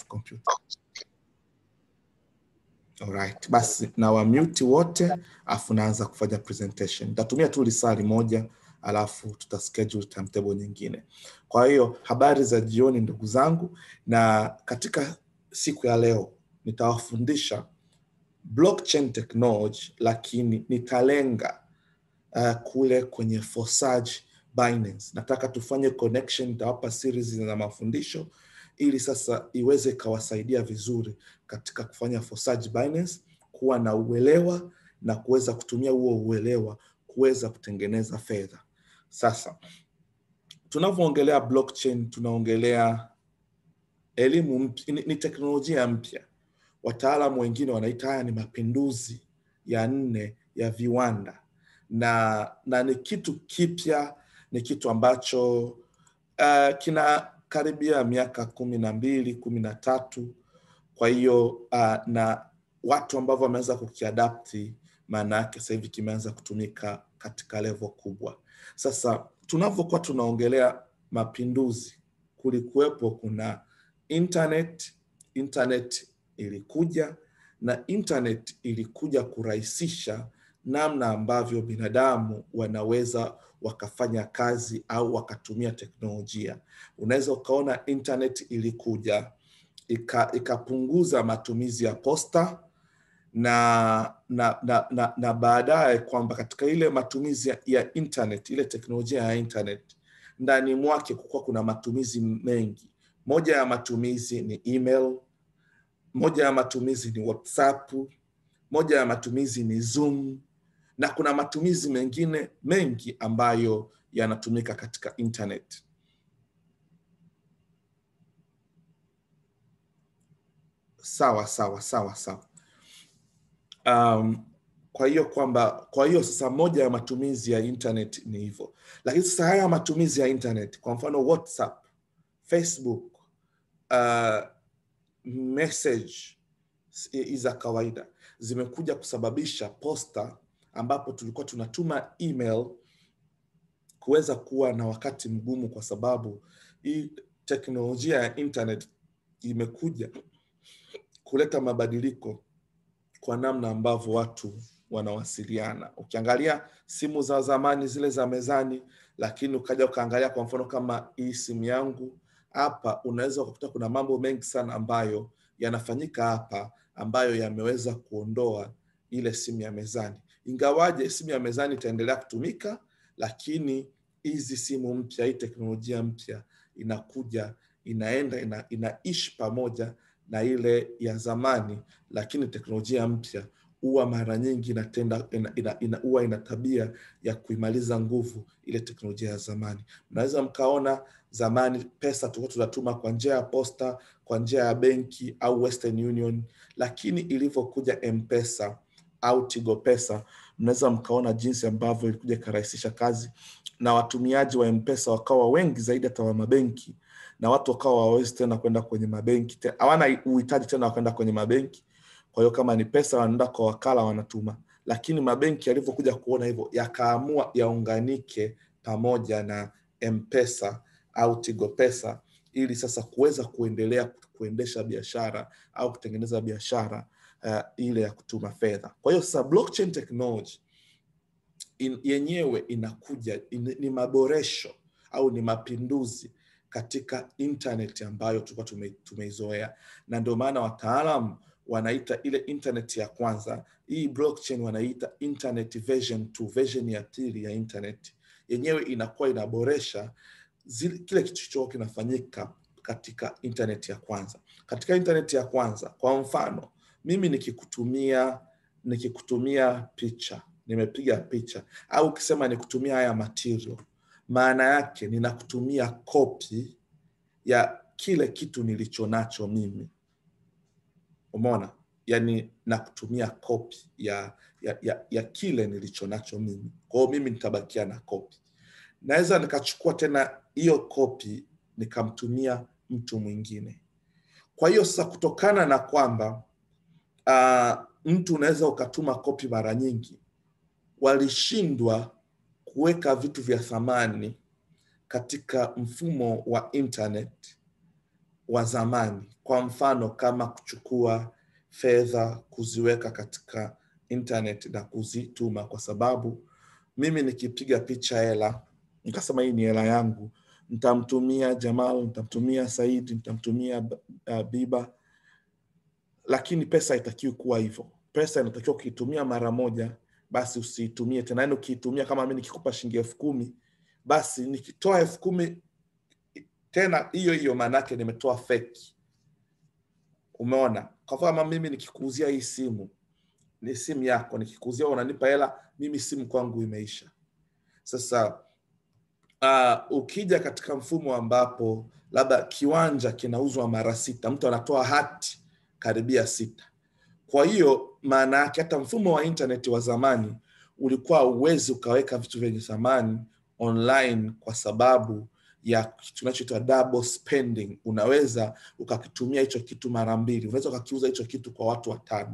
computer. Alright, basi na wa mute wote afu naanza kufanya presentation. Nitatumia tu lisali moja alafu tutaschedule timetable nyingine. Kwa hiyo habari za jioni ndugu zangu, na katika siku ya leo nitawafundisha blockchain technology, lakini nitalenga kule kwenye Forsage Binance. Nataka tufanye connection, nitawapa series za mafundisho ili sasa iweze kawasaidia vizuri katika kufanya Forsage Binance, kuwa na uelewa na kuweza kutumia huo uelewa kuweza kutengeneza fedha. Sasa tunavyoongelea blockchain tunaongelea elimu mpya, ni teknolojia mpya. Wataalamu wengine wanaita haya ni mapinduzi ya 4 ya viwanda, na ni kitu kipya, ni kitu ambacho kina karibia miaka 12, 13. Kwa hiyo na watu ambao wameanza kukiadapti, maana yake sasa hivi kimeanza kutumika katika level kubwa. Sasa tunavyokuwa tunaongelea mapinduzi, kulikuwepo kuna internet ilikuja, na internet ilikuja kurahisisha namna ambavyo binadamu wanaweza wakafanya kazi au wakatumia teknolojia. Unaweza ukaona internet ilikuja ikapunguza matumizi ya posta na baadaye kwamba katika ile matumizi ya internet, ile teknolojia ya internet, ndani mwake kulikuwa kuna matumizi mengi. Moja ya matumizi ni email, moja ya matumizi ni WhatsApp, moja ya matumizi ni Zoom, na kuna matumizi mengine mengi ambayo yanatumika katika internet. Sawa. Kwa hiyo sasa moja ya matumizi ya internet ni hivyo. Lakini sasa haya matumizi ya internet, kwa mfano WhatsApp, Facebook, message za kawaida zimekuja kusababisha posta, ambapo tulikuwa tunatuma email kuweza kuwa na wakati mgumu, kwa sababu hii teknolojia ya internet imekuja kuleta mabadiliko kwa namna ambavyo watu wanawasiliana. Ukiangalia simu za zamani zile za mezani, lakini ukaja ukaangalia kwa mfano kama hii simu yangu hapa, unaweza kukuta kuna mambo mengi sana ambayo yanafanyika hapa ambayo yameweza kuondoa ile simu ya mezani. Ingawaje simu ya mezani itaendelea kutumika, lakini hizi simu mpya, hii teknolojia mpya inakuja, inaishi pamoja na ile ya zamani, lakini teknolojia mpya huwa mara nyingi huwa ina tabia ya kuimaliza nguvu ile teknolojia ya zamani. Mnaweza mkaona zamani pesa tulikuwa tunatuma kwa njia ya posta, kwa njia ya benki au Western Union, lakini ilivyokuja M-Pesa au Tigo Pesa, mnaweza mkaona jinsi ambavyo ilikuja kurahisisha kazi, na watumiaji wa M-Pesa wakawa wengi zaidi hata wa mabenki, na watu wakawa hawawezi tena kwenda kwenye mabenki, hawana uhitaji tena kwenda kwenye mabenki. Kwa hiyo kama ni pesa wanaenda kwa wakala wanatuma, lakini mabenki yalivyokuja kuona hivyo yakaamua yaunganike pamoja na M-Pesa au Tigo Pesa, ili sasa kuweza kuendelea kuendesha biashara au kutengeneza biashara ile ya kutuma fedha. Kwa hiyo sasa blockchain technology yenyewe inakuja ni maboresho au ni mapinduzi katika internet ambayo tulikuwa tumeizoea, na ndio maana wataalamu wanaita ile internet ya kwanza, hii blockchain wanaita internet version 2, version ya pili ya internet. Yenyewe inakuwa inaboresha kile kitu chochote kinafanyika katika internet ya kwanza. Katika internet ya kwanza, kwa mfano mimi nikikutumia picha, nimepiga picha, au ukisema nikutumia haya material, maana yake ninakutumia copy ya kile kitu nilichonacho mimi. Umeona? Yani nakutumia copy ya kile nilichonacho mimi. Kwa hiyo mimi nitabakia na copy. Naweza nikachukua tena hiyo copy nikamtumia mtu mwingine. Kwa hiyo sasa kutokana na kwamba mtu unaweza ukatuma copy mara nyingi, walishindwa kuweka vitu vya thamani katika mfumo wa internet wa zamani, kwa mfano kama kuchukua fedha kuziweka katika internet na kuzituma, kwa sababu mimi nikipiga picha hela nikasema hii ni hela yangu, nitamtumia Jamal, nitamtumia Said, nitamtumia Biba, lakini pesa haitakiwi kuwa hivyo. Pesa inatakiwa ukiitumia mara moja, basi usiitumie tena. Yaani ukiitumia, kama mimi nikikupa shilingi 10,000, basi nikitoa 10,000 tena hiyo maana yake nimetoa fake. Umeona? Kwa kama mimi nikikuuzia hii simu, ni simu yako, nikikuuzia unanipa hela, mimi simu kwangu imeisha. Sasa ukija katika mfumo ambapo labda kiwanja kinauzwa mara 6, mtu anatoa hati karibia 6. Kwa hiyo maana yake hata mfumo wa internet wa zamani ulikuwa uwezi ukaweka vitu vyenye thamani online kwa sababu ya tunachoitwa double spending. Unaweza ukakitumia hicho kitu mara 2, unaweza ukakiuza hicho kitu kwa watu 5,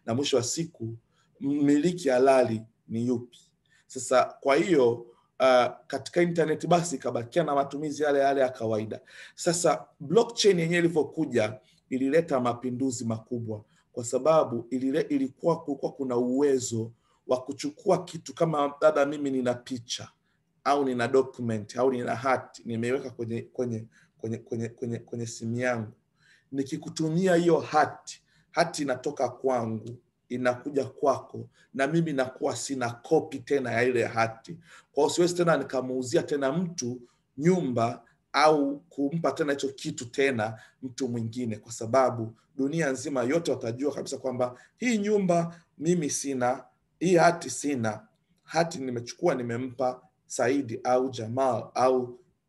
na mwisho wa siku mmiliki halali ni yupi? Sasa kwa hiyo katika internet basi ikabakia na matumizi yale yale ya kawaida. Sasa blockchain yenyewe ilivyokuja ilileta mapinduzi makubwa, kwa sababu kulikuwa kuna uwezo wa kuchukua kitu kama labda mimi nina picha au nina document au nina hati nimeweka kwenye simu yangu. Nikikutumia hiyo hati inatoka kwangu inakuja kwako, na mimi nakuwa sina copy tena ya ile hati. Kwa hiyo siwezi tena nikamuuzia tena mtu nyumba au kumpa tena hicho kitu tena mtu mwingine, kwa sababu dunia nzima yote watajua kabisa kwamba hii nyumba mimi sina, hii hati sina, hati nimechukua nimempa Saidi au Jamal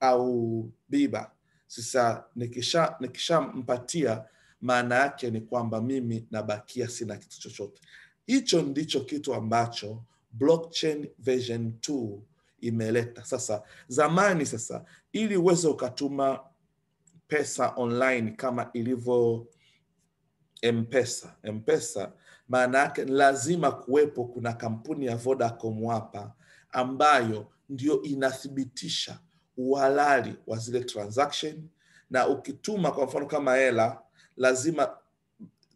au Biba. Sasa nikishampatia, maana yake ni kwamba mimi nabakia sina kitu chochote. Hicho ndicho kitu ambacho blockchain version 2 imeleta. Sasa zamani, sasa ili uweze ukatuma pesa online kama ilivyo M-Pesa, maana yake lazima kuwepo kuna kampuni ya Vodacom hapa ambayo ndio inathibitisha uhalali wa zile transaction, na ukituma kwa mfano kama hela, lazima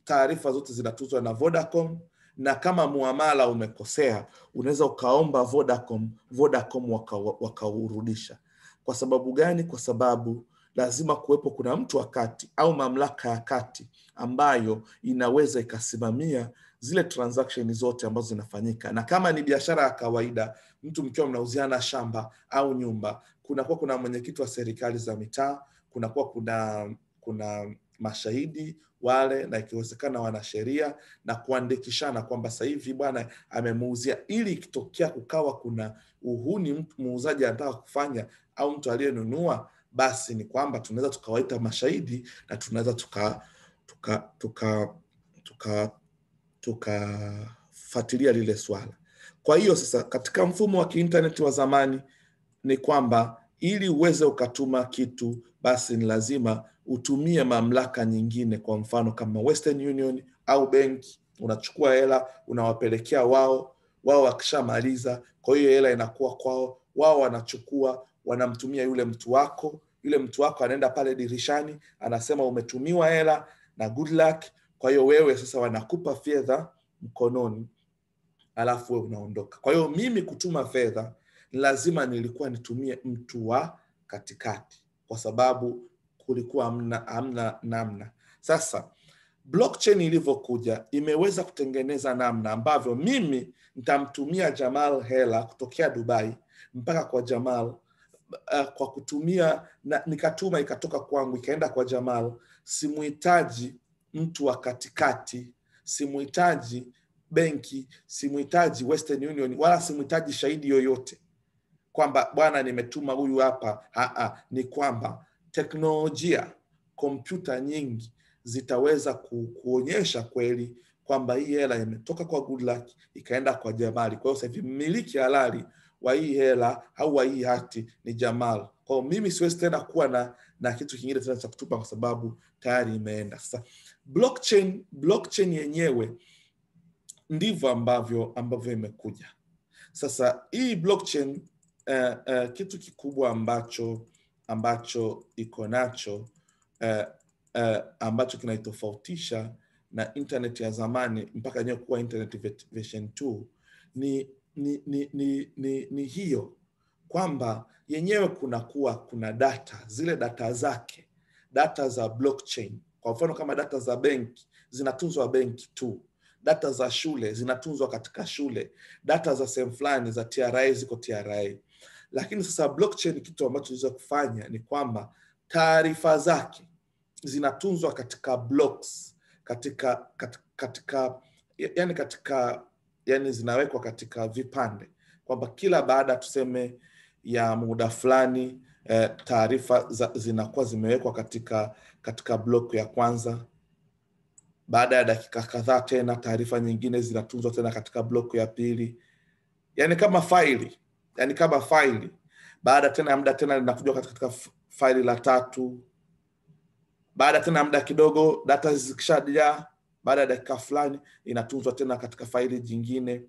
taarifa zote zinatuzwa na Vodacom, na kama muamala umekosea unaweza ukaomba Vodacom wakaurudisha. Kwa sababu gani? Kwa sababu lazima kuwepo kuna mtu wa kati au mamlaka ya kati ambayo inaweza ikasimamia zile transaction zote ambazo zinafanyika. Na kama ni biashara ya kawaida, mtu mkiwa mnauziana shamba au nyumba, kuna mwenyekiti wa serikali za mitaa, kuna mashahidi wale, na ikiwezekana wanasheria, na kuandikishana kwamba sasa hivi bwana amemuuzia, ili ikitokea kukawa kuna uhuni mtu muuzaji anataka kufanya au mtu aliyenunua, basi ni kwamba tunaweza tukawaita mashahidi na tunaweza tukafuatilia lile swala. Kwa hiyo sasa katika mfumo wa kiinternet wa zamani ni kwamba ili uweze ukatuma kitu, basi ni lazima utumie mamlaka nyingine, kwa mfano kama Western Union au benki. Unachukua hela unawapelekea wao wakishamaliza, kwa hiyo hela inakuwa kwao, wao wanachukua wanamtumia yule mtu wako anaenda pale dirishani anasema umetumiwa hela na good luck. Kwa hiyo wewe sasa wanakupa fedha mkononi, alafu wewe unaondoka. Kwa hiyo mimi kutuma fedha lazima nilikuwa nitumie mtu wa katikati, kwa sababu kulikuwa hamna namna. Sasa blockchain ilivyokuja imeweza kutengeneza namna ambavyo mimi nitamtumia Jamal hela kutokea Dubai mpaka kwa Jamal, kwa kutumia nikatuma ikatoka kwangu ikaenda kwa Jamal. Simuhitaji mtu wa katikati, simuhitaji benki, simuhitaji Western Union, wala simuhitaji shahidi yoyote kwamba bwana nimetuma huyu hapa. Ni kwamba teknolojia, kompyuta nyingi zitaweza kuonyesha kweli kwamba hii hela imetoka kwa good luck ikaenda kwa Jamal. Kwa hiyo sasa hivi mmiliki halali wa hii hela au wa hii hati ni Jamal. Kwa hiyo mimi siwezi tena kuwa na kitu kingine tena cha kutupa, kwa sababu tayari imeenda. Sasa blockchain yenyewe ndivyo ambavyo imekuja. Sasa hii blockchain kitu kikubwa ambacho iko nacho ambacho kinaitofautisha na internet ya zamani mpaka yenyewe kuwa internet version 2 ni hiyo kwamba yenyewe kuna data, zile data zake, data za blockchain. Kwa mfano kama data za benki zinatunzwa benki tu, data za shule zinatunzwa katika shule, data za sehemu fulani za TRA ziko TRA. Lakini sasa blockchain, kitu ambacho inaweza kufanya ni kwamba taarifa zake zinatunzwa katika blocks, yani zinawekwa katika vipande, kwamba kila baada tuseme ya muda fulani taarifa zinakuwa zimewekwa katika block ya kwanza. Baada ya dakika kadhaa tena taarifa nyingine zinatunzwa tena katika block ya pili, yani kama faili. Baada tena ya muda tena linakuja katika faili la tatu. Baada tena ya muda kidogo data zikishajaa, baada ya dakika fulani inatunzwa tena katika faili jingine.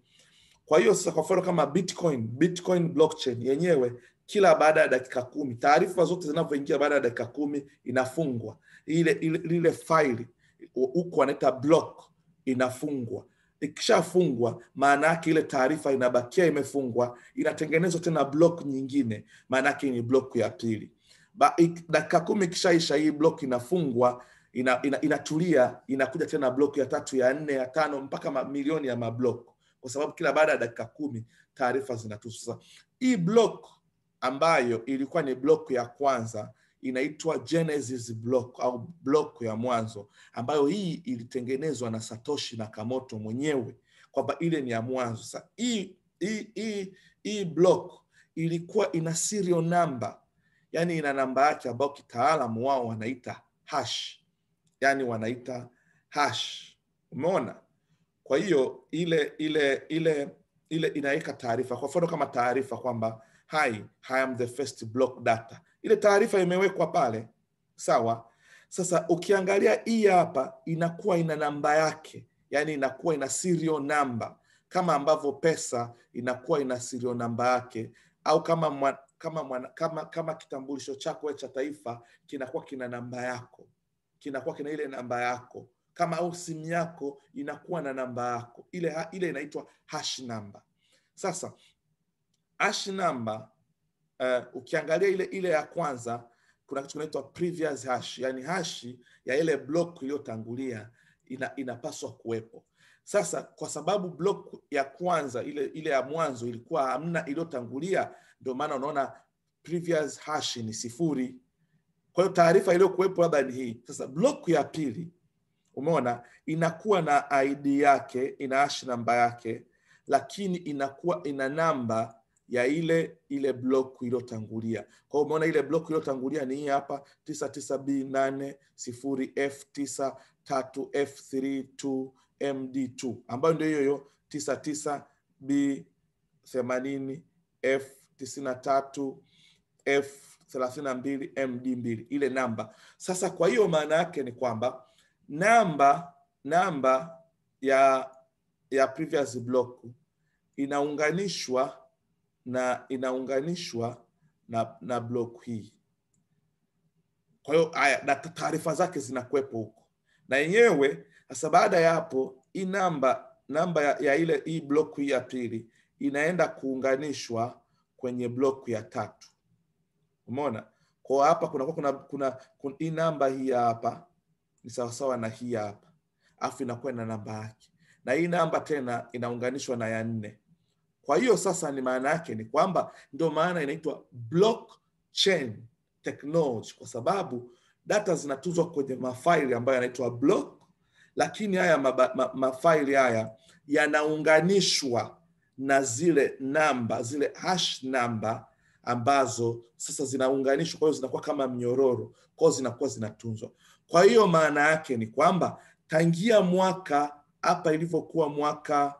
Kwa hiyo sasa kwa mfano kama Bitcoin blockchain yenyewe, kila baada ya dakika 10 taarifa zote zinazoingia baada ya dakika 10 inafungwa. Ile faili huko wanaita block inafungwa. Ikishafungwa maana yake ile taarifa inabakia imefungwa, inatengenezwa tena block nyingine, maana yake ni block ya pili. Dakika 10 kishaisha, hii block inafungwa, inatulia, inakuja tena block ya 3, ya 4, ya 5 mpaka mamilioni ya mablock, kwa sababu kila baada ya dakika 10 taarifa zinatuswa. Hii block ambayo ilikuwa ni block ya kwanza inaitwa Genesis block au block ya mwanzo, ambayo hii ilitengenezwa na Satoshi Nakamoto mwenyewe, kwamba ile ni ya mwanzo. Sasa hii block ilikuwa ina serial number, yani ina namba yake ambayo kitaalamu wao wanaita hash, yani wanaita hash. Umeona? Kwa hiyo ile inaweka taarifa. Kwa mfano kama taarifa kwamba I am the first block data, ile taarifa imewekwa pale, sawa. Sasa ukiangalia hii hapa inakuwa ina namba yake, yani inakuwa ina serial number, kama ambavyo pesa inakuwa ina serial number yake, au kama kitambulisho chako cha taifa kinakuwa kina namba yako, kinakuwa kina ile namba yako, kama au simu yako inakuwa na namba yako, ile inaitwa hash number. Sasa hash number ukiangalia ile ya kwanza kuna kitu kinaitwa previous hash, yani hashi ya ile block iliyotangulia inapaswa kuwepo. Sasa kwa sababu block ya kwanza ile ya mwanzo ilikuwa hamna iliyotangulia, ndio maana unaona previous hash ni 0. Kwa hiyo taarifa iliyokuwepo labda ni hii. Sasa block ya pili, umeona, inakuwa na ID yake, ina hash namba yake, lakini inakuwa ina namba ya ile block iliyotangulia. Kwa hiyo umeona ile block iliyotangulia ni hii hapa 99B809F332MD2, ambayo ndio hiyo 99B83F32MD2 ile namba. Sasa kwa hiyo maana yake ni kwamba namba ya previous block inaunganishwa na block hii. Kwa hiyo haya taarifa zake zinakuwepo huko na yenyewe. Sasa baada ya hapo hii namba ya hii block hii ya pili inaenda kuunganishwa kwenye block ya tatu. Umeona? Kwa hapa kuna hii namba hii hapa ni sawasawa na hii hapa, afu inakuwa na namba yake, na hii namba tena inaunganishwa na ya 4. Kwa hiyo sasa ni maana yake ni kwamba ndio maana inaitwa blockchain technology, kwa sababu data zinatunzwa kwenye mafaili ambayo yanaitwa block, lakini haya mafaili haya yanaunganishwa na zile namba, zile hash namba ambazo sasa zinaunganishwa, kwa hiyo zinakuwa kama mnyororo, kwa hiyo zinakuwa zinatunzwa. Kwa hiyo maana yake ni kwamba tangia mwaka hapa ilivyokuwa mwaka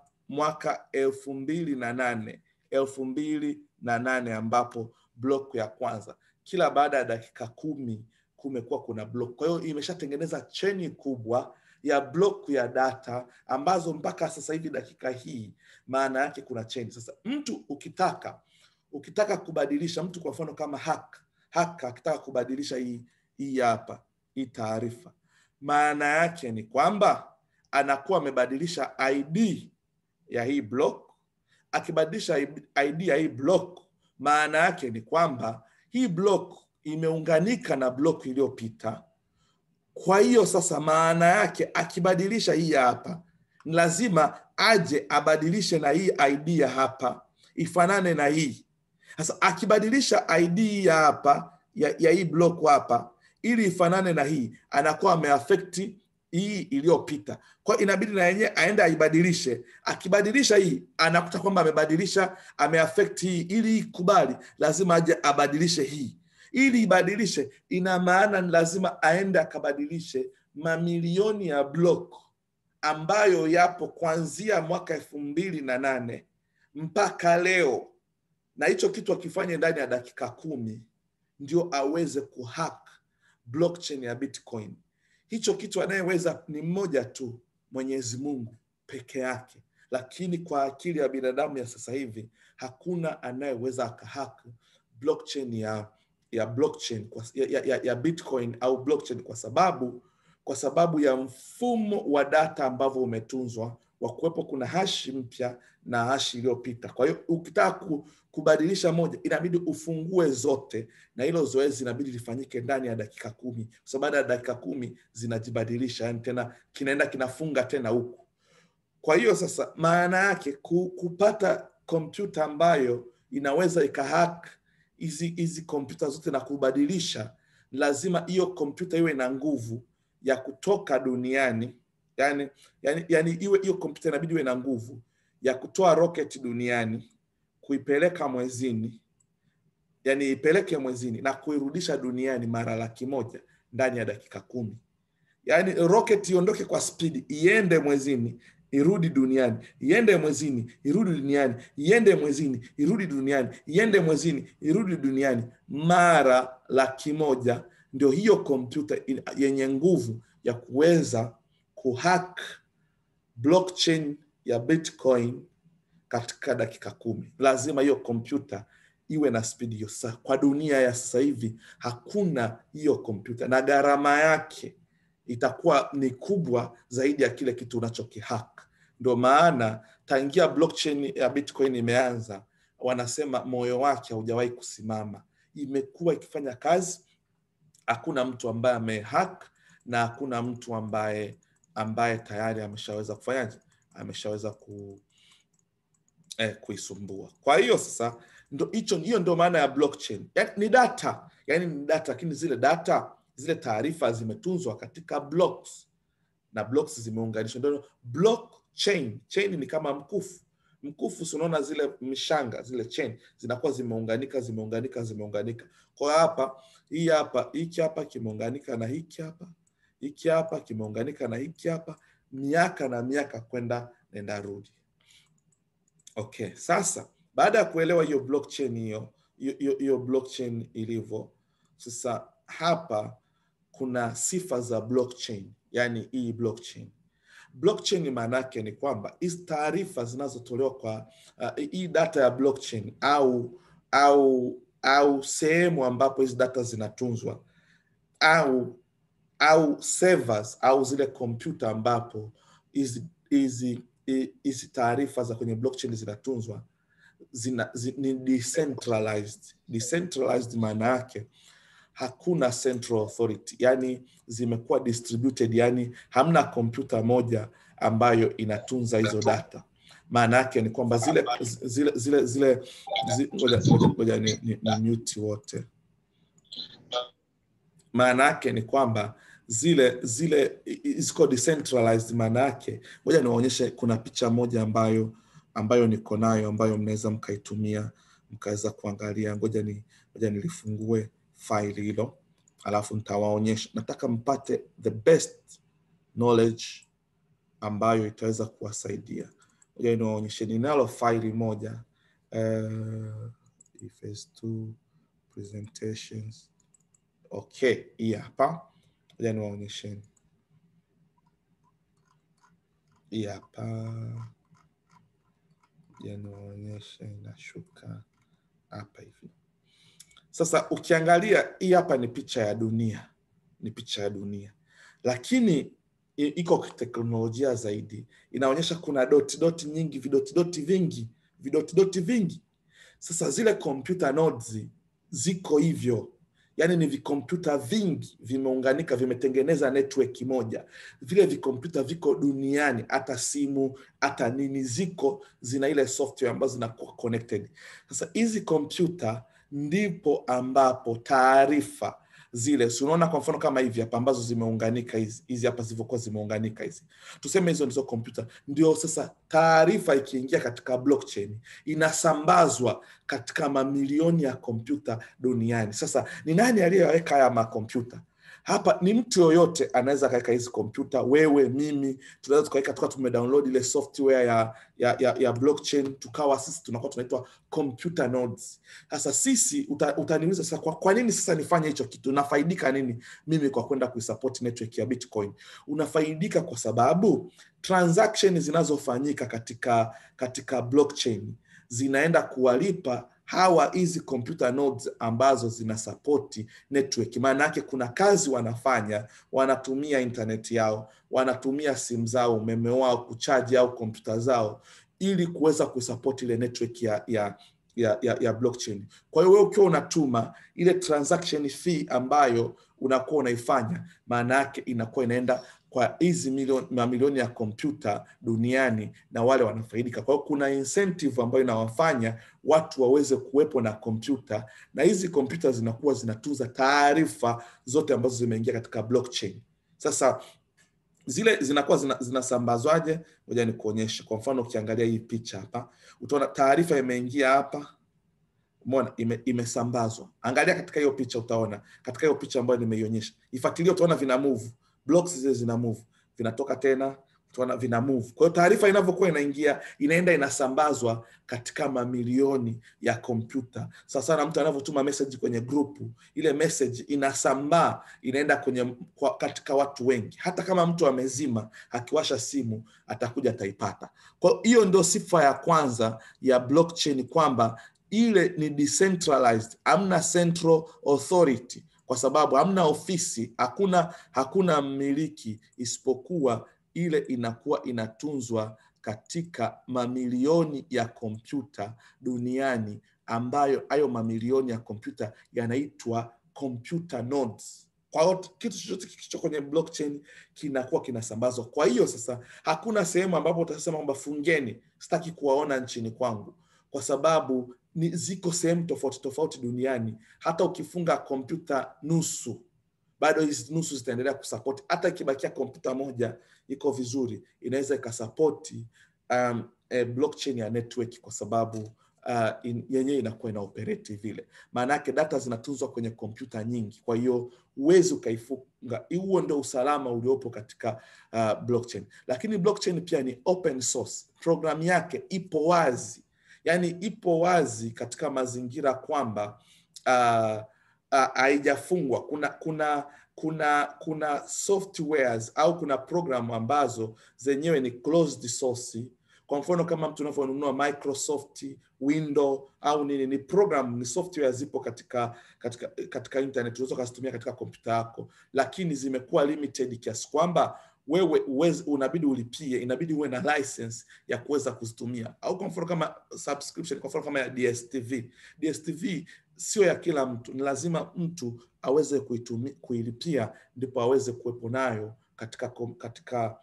2008 ambapo block ya kwanza kila baada ya dakika 10 kumekuwa kuna block. Kwa hiyo imeshatengeneza cheni kubwa ya block ya data ambazo mpaka sasa hivi dakika hii maana yake kuna cheni. Sasa mtu ukitaka kubadilisha, mtu kwa mfano kama hacker akitaka kubadilisha hii hapa hii taarifa, maana yake ni kwamba anakuwa amebadilisha ID ya hii block. Akibadilisha ID ya hii block, maana yake ni kwamba hii block imeunganika na block iliyopita. Kwa hiyo sasa, maana yake akibadilisha hii hapa, ni lazima aje abadilishe na hii ID ya hapa ifanane na hii. Sasa akibadilisha ID ya hapa ya hii block hapa ili ifanane na hii, anakuwa ameaffect hii iliyopita. Kwa inabidi na yenyewe aende aibadilishe. Akibadilisha hii, anakuta kwamba amebadilisha, ameaffect hii. Ili ikubali, lazima aje abadilishe hii. Ili ibadilishe, ina maana ni lazima aende akabadilishe mamilioni ya block ambayo yapo kuanzia mwaka 2008 mpaka leo, na hicho kitu akifanya ndani ya dakika 10 ndio aweze kuhack blockchain ya Bitcoin. Hicho kitu anayeweza ni mmoja tu, Mwenyezi Mungu peke yake. Lakini kwa akili ya binadamu ya sasa hivi hakuna anayeweza akahack blockchain ya blockchain ya Bitcoin au blockchain, kwa sababu ya mfumo wa data ambavyo umetunzwa, wa kuwepo kuna hash mpya na hash iliyopita. Kwa hiyo ukitaka kubadilisha moja, inabidi ufungue zote, na hilo zoezi inabidi lifanyike ndani ya dakika 10, kwa sababu baada ya dakika 10 zinajibadilisha, yani tena kinaenda kinafunga tena huku. Kwa hiyo sasa, maana yake kupata kompyuta ambayo inaweza ikahack hizi kompyuta zote na kubadilisha, lazima hiyo kompyuta iwe na nguvu ya kutoka duniani. Yani iwe hiyo kompyuta inabidi iwe na nguvu ya kutoa rocket duniani, kuipeleka mwezini, yani ipeleke mwezini na kuirudisha duniani mara 100,000 ndani ya dakika 10. Yani rocket iondoke kwa speed, iende mwezini, irudi duniani, iende mwezini, irudi duniani, iende mwezini, irudi duniani, iende mwezini, irudi duniani mara 100,000. Ndio hiyo kompyuta yenye nguvu ya kuweza kuhack blockchain ya Bitcoin katika dakika 10. Lazima hiyo kompyuta iwe na speed hiyo. Kwa dunia ya sasa hivi hakuna hiyo kompyuta, na gharama yake itakuwa ni kubwa zaidi ya kile kitu unachokihack. Ndio maana tangia blockchain ya Bitcoin imeanza, wanasema moyo wake haujawahi kusimama. Imekuwa ikifanya kazi, hakuna mtu ambaye amehack, na hakuna mtu ambaye tayari ameshaweza kufanyaje, ameshaweza kuisumbua. Kwa hiyo sasa, hiyo ndio maana ya blockchain. Ni data, yani ni data, lakini zile taarifa zimetunzwa katika blocks, na blocks zimeunganishwa. Ndio blockchain. Chain ni kama mkufu, si unaona zile mishanga, zile chain zinakuwa zimeunganika. Kwa hapa, hiki hapa kimeunganika na hiki hapa kimeunganika na hiki hapa, miaka na miaka kwenda nenda rudi. Okay, sasa baada ya kuelewa hiyo blockchain hiyo blockchain ilivyo, sasa hapa kuna sifa za blockchain. Yani hii blockchain maana yake ni kwamba hizi taarifa zinazotolewa kwa hii data ya blockchain au sehemu ambapo hizi data zinatunzwa, au servers au zile kompyuta ambapo hizi taarifa za kwenye blockchain zinatunzwa, ni decentralized. Decentralized maana yake hakuna central authority, yani zimekuwa distributed, yani hamna kompyuta moja ambayo inatunza hizo data. Maana yake ni kwamba ngoja ni mute wote. Maana yake ni kwamba zile ziko decentralized. Maana yake, ngoja niwaonyeshe, kuna picha moja ambayo niko nayo, ambayo mnaweza mkaitumia mkaweza kuangalia. Ngoja nilifungue file hilo, alafu nitawaonyesha. Nataka mpate the best knowledge ambayo itaweza kuwasaidia. Ngoja niwaonyeshe, ninalo file moja, phase2 presentations. Okay, hii hapa. Ngoja niwaonyeshe. Hii hapa. Ngoja niwaonyeshe, inashuka hapa hivi. Sasa ukiangalia, hii hapa ni picha ya dunia, ni picha ya dunia. Lakini iko teknolojia zaidi, inaonyesha kuna doti nyingi, vidoti vingi. Sasa zile computer nodes ziko hivyo, yani ni vikompyuta vingi vimeunganika, vimetengeneza network moja. Vile vikompyuta viko duniani, hata simu hata nini zina ile software ambazo zinakuwa connected. Sasa hizi kompyuta ndipo ambapo taarifa zile, unaona kwa mfano kama hivi hapa ambazo zimeunganika, hizi hapa zilivyokuwa zimeunganika hizi, tuseme hizo ndizo kompyuta. Ndio sasa taarifa ikiingia katika blockchain inasambazwa katika mamilioni ya kompyuta duniani. Sasa ni nani aliyeweka haya makompyuta? Hapa ni mtu yoyote anaweza kaweka hizi kompyuta, wewe, mimi, tunaweza tukaweka tumedownload ile software ya blockchain, tukawa sisi tunakuwa tunaitwa computer nodes. Sasa sisi utaniuliza sasa kwa nini sasa nifanye hicho kitu? Unafaidika nini mimi kwa kwenda kuisupport network ya Bitcoin? Unafaidika kwa sababu transaction zinazofanyika katika blockchain zinaenda kuwalipa hawa hizi computer nodes ambazo zinasapoti network. Maana yake kuna kazi wanafanya, wanatumia internet yao, wanatumia simu zao, umeme wao kuchaji au kompyuta zao ili kuweza kusupport ile network ya blockchain. Kwa hiyo wewe ukiwa unatuma ile transaction fee ambayo unakuwa unaifanya, maana yake inakuwa inaenda kwa hizi mamilioni ya kompyuta duniani na wale wanafaidika. Kwa hiyo kuna incentive ambayo inawafanya watu waweze kuwepo na kompyuta, na hizi kompyuta zinakuwa zinatunza taarifa zote ambazo zimeingia katika blockchain. Sasa zile zinakuwa zinasambazwaje? Ngoja nikuonyeshe. Kwa mfano ukiangalia hii picha hapa, utaona taarifa imeingia hapa. Umeona imesambazwa. Angalia katika hiyo picha, utaona katika hiyo picha ambayo nimeionyesha. Ifuatilie, utaona vina move. Blocks zile zina move. Vinatoka tena, utaona vina move. Kwa hiyo taarifa inavyokuwa inaingia, inaenda inasambazwa katika mamilioni ya kompyuta. Sasa na mtu anavyotuma message kwenye grupu, ile message inasambaa, inaenda katika watu wengi. Hata kama mtu amezima, akiwasha simu, atakuja ataipata. Kwa hiyo ndio sifa ya kwanza ya blockchain, kwamba ile ni decentralized, hamna central authority, kwa sababu hamna ofisi, hakuna mmiliki, isipokuwa ile inakuwa inatunzwa katika mamilioni ya kompyuta duniani, ambayo hayo mamilioni ya kompyuta yanaitwa computer nodes. Kwa hiyo kitu chochote kilicho kwenye blockchain kinakuwa kinasambazwa. Kwa hiyo sasa hakuna sehemu ambapo utasema kwamba fungeni, sitaki kuwaona nchini kwangu, kwa sababu ziko sehemu tofauti duniani. Hata ukifunga kompyuta nusu, bado hizi nusu zitaendelea kusupport. Hata ikibakia kompyuta moja iko vizuri, inaweza ikasupporti blockchain ya network, kwa sababu yenyewe inakuwa ina operate vile. Maana yake data zinatunzwa kwenye kompyuta nyingi, kwa hiyo uwezi ukaifunga. Huo ndio usalama uliopo katika blockchain. Lakini blockchain pia ni open source. Program yake ipo wazi. Yani ipo wazi katika mazingira kwamba haijafungwa. Kuna softwares au kuna program ambazo zenyewe ni closed source. Kwa mfano kama mtu unavyonunua Microsoft Windows au nini, ni program, ni software zipo katika internet, unaweza kuzitumia katika kompyuta yako, lakini zimekuwa limited kiasi kwamba wewe unabidi ulipie, inabidi uwe na license ya kuweza kuzitumia. Au kwa mfano kama subscription, kwa mfano kama ya DSTV sio ya kila mtu, ni lazima mtu aweze kuilipia ndipo aweze kuwepo nayo katika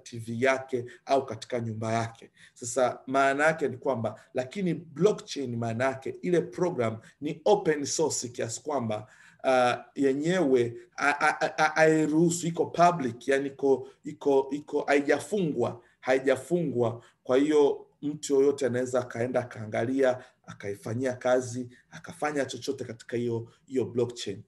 TV yake au katika nyumba yake. Sasa maana yake ni kwamba, lakini blockchain maana yake ile program ni open source kiasi kwamba yenyewe hairuhusu, iko public, yani iko haijafungwa. Kwa hiyo mtu yoyote anaweza akaenda akaangalia, akaifanyia kazi, akafanya chochote katika hiyo blockchain.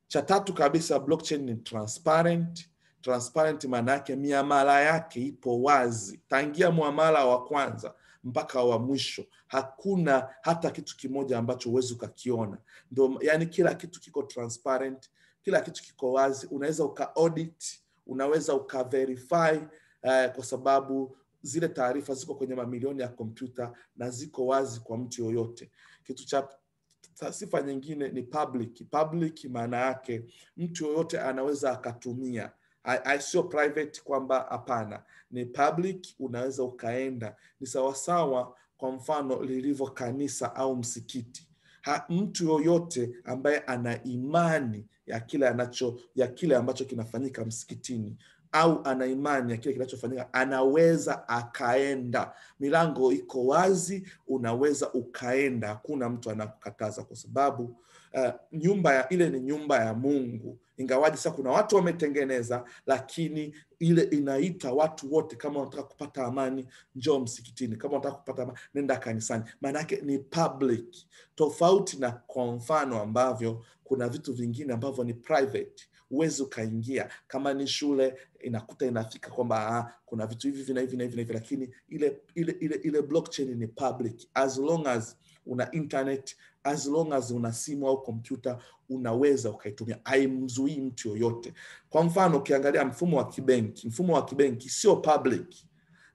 Cha tatu kabisa, blockchain ni transparent. Transparent maana yake miamala yake ipo wazi, tangia muamala wa kwanza mpaka wa mwisho. Hakuna hata kitu kimoja ambacho huwezi ukakiona. Ndio, yani kila kitu kiko transparent, kila kitu kiko wazi. Unaweza uka-audit, unaweza uka-verify, kwa sababu zile taarifa ziko kwenye mamilioni ya kompyuta na ziko wazi kwa mtu yoyote. Kitu cha Sifa nyingine ni public. Public maana yake mtu yoyote anaweza akatumia. Sio private kwamba hapana. Ni public, unaweza ukaenda. Ni sawasawa kwa mfano lilivyo kanisa au msikiti. Mtu yoyote ambaye ana imani ya kile ambacho kinafanyika msikitini au ana imani ya kile kinachofanyika anaweza akaenda. Milango iko wazi, unaweza ukaenda, hakuna mtu anakukataza kwa sababu ile ni nyumba ya Mungu. Ingawaje sasa kuna watu wametengeneza, lakini ile inaita watu wote, kama unataka kupata amani njoo msikitini, kama unataka kupata amani nenda kanisani. Maana yake ni public, tofauti na kwa mfano ambavyo kuna vitu vingine ambavyo ni private, uwezi ukaingia. Kama ni shule inakuta inafika kwamba kuna vitu hivi vina hivi, lakini ile blockchain ni public. As long as una internet, as long as una simu au kompyuta, unaweza ukaitumia, haimzuii mtu yoyote. Kwa mfano ukiangalia mfumo wa kibenki sio public.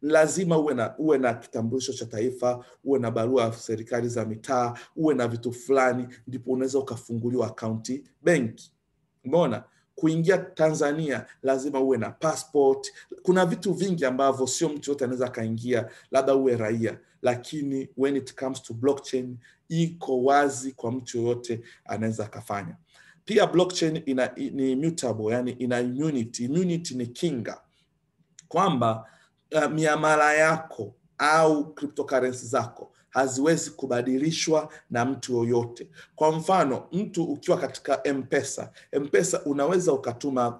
Lazima uwe na kitambulisho cha taifa, uwe na barua serikali za mitaa, uwe na vitu fulani, ndipo unaweza ukafunguliwa akaunti benki. Umeona? Kuingia Tanzania lazima uwe na passport. Kuna vitu vingi ambavyo sio mtu yote anaweza kaingia, labda uwe raia. Lakini when it comes to blockchain, iko wazi kwa mtu yote anaweza kafanya. Pia blockchain ni immutable, yani ina immunity. Immunity ni kinga, kwamba miamala yako au cryptocurrency zako haziwezi kubadilishwa na mtu yoyote. Kwa mfano, mtu ukiwa katika M-Pesa unaweza ukatuma,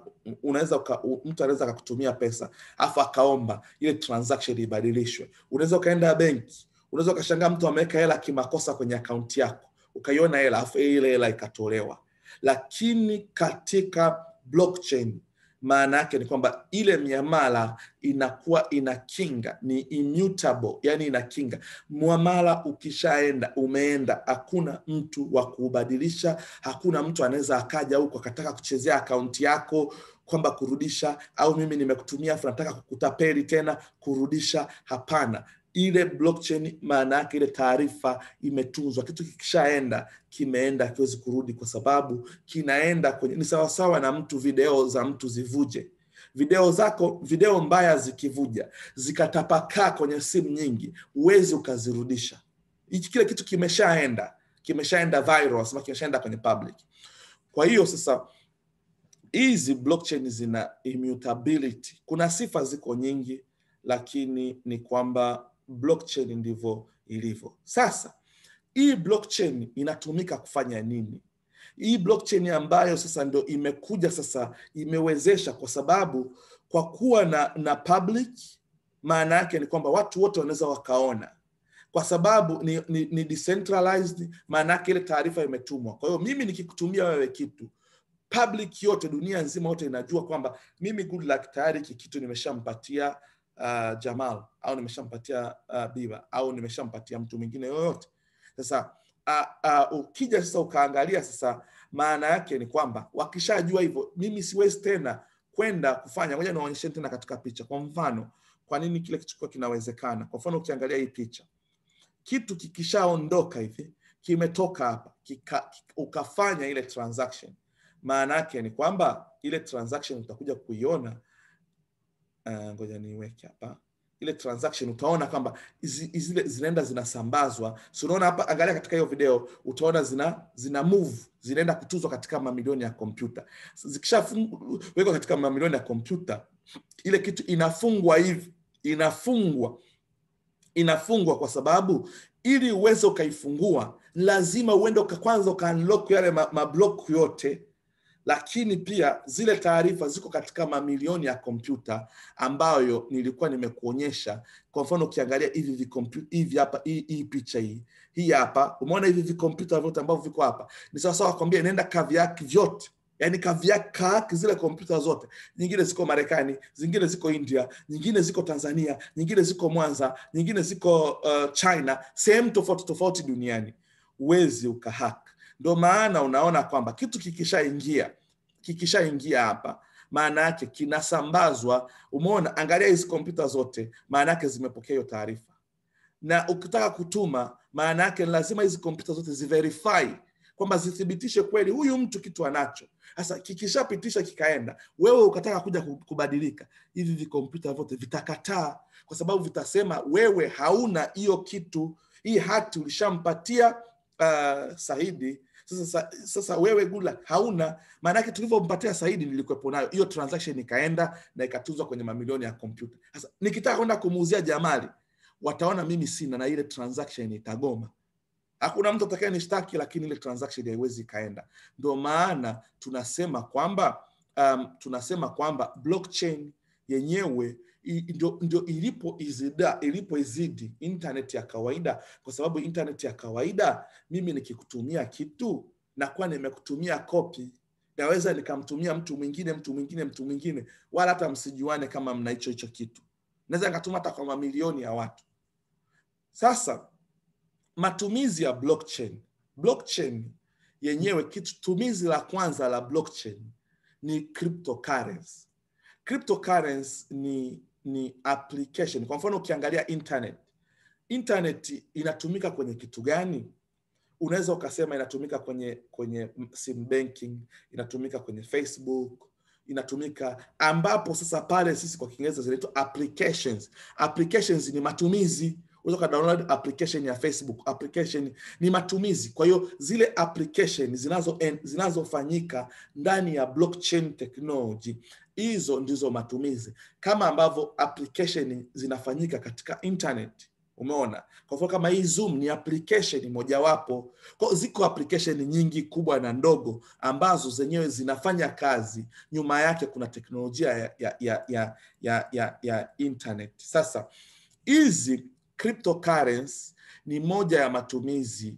mtu anaweza kukutumia pesa afa akaomba ile transaction ibadilishwe. Unaweza ukaenda benki, unaweza ukashangaa mtu ameweka hela kimakosa kwenye akaunti yako, ukaiona hela afa ile hela ikatolewa. Lakini katika blockchain maana yake ni kwamba ile miamala inakuwa inakinga, ni immutable, yani inakinga. Muamala ukishaenda, umeenda, hakuna mtu wa kubadilisha, hakuna mtu anaweza akaja huko akataka kuchezea akaunti yako kwamba kurudisha, au mimi nimekutumia afu nataka kukutapeli tena kurudisha. Hapana. Ile blockchain maana yake ile taarifa imetunzwa. Kitu kikishaenda, kimeenda, hakiwezi kurudi, kwa sababu kinaenda kwenye, ni sawasawa na mtu video za mtu zivuje. Video mbaya zikivuja, zikatapakaa kwenye simu nyingi, uwezi ukazirudisha. Kile kitu kimeshaenda viral, sema kimeshaenda kwenye public. Kwa hiyo sasa hizi blockchain zina immutability. Kuna sifa ziko nyingi, lakini ni kwamba blockchain ndivyo ilivyo. Sasa hii blockchain inatumika kufanya nini? Hii blockchain ambayo sasa ndio imekuja sasa, imewezesha, kwa sababu kwa kuwa na public, maana yake ni kwamba watu wote wanaweza wakaona, kwa sababu ni decentralized. Maana yake ile taarifa imetumwa. Kwa hiyo mimi nikikutumia wewe kitu, public yote, dunia nzima yote inajua kwamba mimi Goodluck tayari kitu nimeshampatia Jamal, au nimeshampatia Biba, au nimeshampatia mtu mwingine yoyote. Sasa ukija sasa ukaangalia sasa, maana yake ni kwamba wakishajua hivyo, mimi siwezi tena kwenda kufanya. Ngoja niwaonyeshe tena katika picha. Kwa mfano, kwa nini kile kitu kinawezekana? Kwa mfano ukiangalia hii picha, kitu kikishaondoka hivi, kimetoka hapa, ukafanya ile transaction, maana yake ni kwamba ile transaction utakuja kuiona. Ngoja niweke hapa. Ile transaction utaona kwamba zile zinaenda zinasambazwa. So unaona hapa, angalia katika hiyo video, utaona zina move, zinaenda kutuzwa katika mamilioni ya kompyuta. Zikishawekwa katika mamilioni ya kompyuta, ile kitu inafungwa hivi, inafungwa kwa sababu ili uweze ukaifungua lazima uende kwanza ukaunlock yale mablock yote. Lakini pia zile taarifa ziko katika mamilioni ya kompyuta ambayo nilikuwa nimekuonyesha. Kwa mfano ukiangalia hivi hapa, hii picha hii hapa, umeona hivi vikompyuta vyote ambavyo viko hapa, ni sawa sawa kwambia inaenda kaviaki vyote, yani kaviaki zile kompyuta zote. Nyingine ziko Marekani, zingine ziko India, nyingine ziko Tanzania, nyingine ziko Mwanza, nyingine ziko China, sehemu tofauti duniani. Uwezi ukahack. Ndio maana unaona kwamba kitu kikishaingia hapa, maana yake kinasambazwa. Umeona, angalia hizi kompyuta zote, maana yake zimepokea hiyo taarifa. Na ukitaka kutuma, maana yake lazima hizi kompyuta zote ziverify kwamba zithibitishe kweli huyu mtu kitu anacho. Sasa kikishapitisha kikaenda, wewe ukataka kuja kubadilika, hivi vikompyuta vyote vitakataa, kwa sababu vitasema wewe hauna hiyo kitu, hii hati ulishampatia Saidi. Sasa wewe Goodluck hauna, maana yake tulivyompatia Saidi nilikuwepo nayo, hiyo transaction ikaenda na ikatuzwa kwenye mamilioni ya kompyuta. Sasa nikitaka kwenda kumuuzia Jamali, wataona mimi sina na ile transaction itagoma. Hakuna mtu atakaye nishtaki, lakini ile transaction haiwezi kaenda. Ndio maana tunasema kwamba blockchain yenyewe ndio ilipoizidi internet ya kawaida, kwa sababu internet ya kawaida mimi nikikutumia kitu na kwa nimekutumia copy, naweza nikamtumia mtu mwingine wala hata msijuane kama mna hicho kitu. Naweza nikatuma hata kwa mamilioni ya watu. Sasa matumizi ya blockchain yenyewe, kitu tumizi la kwanza la blockchain ni cryptocurrency. Cryptocurrency ni application. Kwa mfano ukiangalia internet inatumika kwenye kitu gani? Unaweza ukasema inatumika kwenye sim banking, inatumika kwenye Facebook, inatumika ambapo sasa pale sisi kwa Kiingereza zinaitwa applications. Applications ni matumizi. Unaweza download application ya Facebook, application ni matumizi. Kwa hiyo zile application zinazofanyika ndani ya blockchain technology, hizo ndizo matumizi, kama ambavyo application zinafanyika katika internet. Umeona? Kwa mfano kama hii Zoom ni application mojawapo. Kwa ziko application nyingi kubwa na ndogo ambazo zenyewe zinafanya kazi, nyuma yake kuna teknolojia ya internet. Sasa hizi cryptocurrency ni moja ya matumizi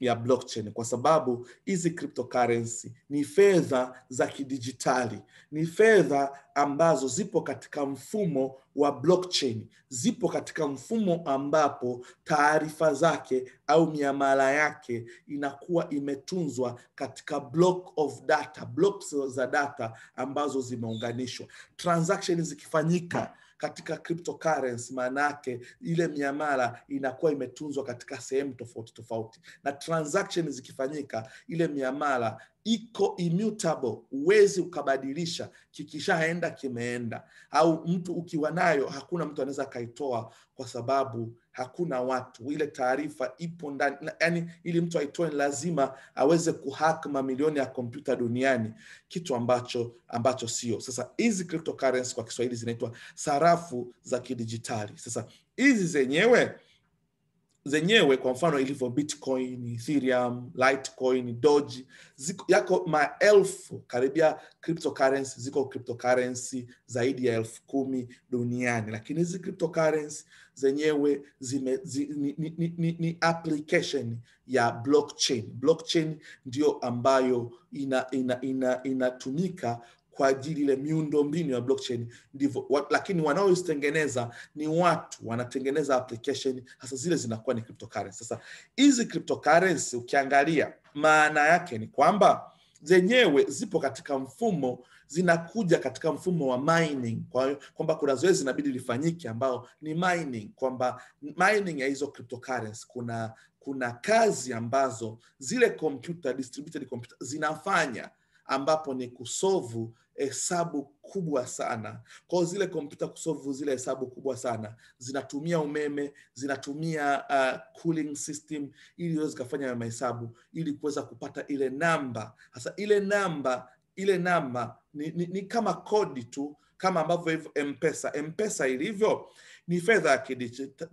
ya blockchain, kwa sababu hizi cryptocurrency ni fedha za kidijitali, ni fedha ambazo zipo katika mfumo wa blockchain, zipo katika mfumo ambapo taarifa zake au miamala yake inakuwa imetunzwa katika block of data, blocks za data ambazo zimeunganishwa. Transaction zikifanyika katika cryptocurrency, manake ile miamala inakuwa imetunzwa katika sehemu tofauti, na transaction zikifanyika ile miamala iko immutable, uwezi ukabadilisha, kikishaenda kimeenda. Au mtu ukiwa nayo hakuna mtu anaweza kaitoa, kwa sababu hakuna watu, ile taarifa ipo ndani. Yani ili mtu aitoe lazima aweze kuhack mamilioni ya kompyuta duniani, kitu ambacho sio. Sasa hizi cryptocurrency kwa Kiswahili zinaitwa sarafu za kidijitali. Sasa hizi zenyewe kwa mfano ilivyo Bitcoin, Ethereum, Litecoin, Doge, yako maelfu, karibia cryptocurrency, ziko cryptocurrency zaidi ya 10,000 duniani. Lakini hizi cryptocurrency zenyewe ni application ya blockchain. Blockchain ndio ambayo inatumika kwa ajili ile miundo mbinu ya blockchain, ndivyo. Lakini wanaoitengeneza ni watu wanatengeneza application, hasa zile zinakuwa ni cryptocurrency. Sasa hizi cryptocurrency ukiangalia maana yake ni kwamba zenyewe zipo katika mfumo, zinakuja katika mfumo wa mining, kwamba kuna zoezi inabidi lifanyike ambao ni mining, kwamba mining ya hizo cryptocurrency kuna kazi ambazo zile computer, distributed computer zinafanya, ambapo ni kusolve hesabu kubwa sana. Kwa zile kompyuta kusolve zile hesabu kubwa sana zinatumia umeme, zinatumia cooling system ili iweze kufanya mahesabu, ili kuweza kupata ile namba. Sasa ile namba ni kama kodi tu, kama ambavyo hivyo M-Pesa ilivyo ni fedha ya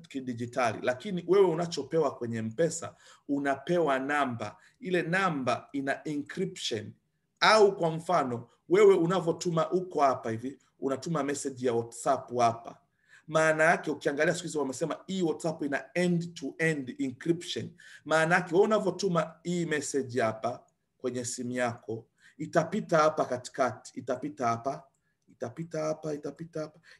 kidijitali, lakini wewe unachopewa kwenye M-Pesa unapewa namba. Ile namba ina encryption. Au kwa mfano wewe unavotuma uko hapa hivi, unatuma message ya WhatsApp hapa, maana yake ukiangalia siku hizo wamesema hii WhatsApp ina end to end encryption. Maana yake wewe unavotuma hii message hapa kwenye simu yako, itapita hapa katikati, itapita hapa.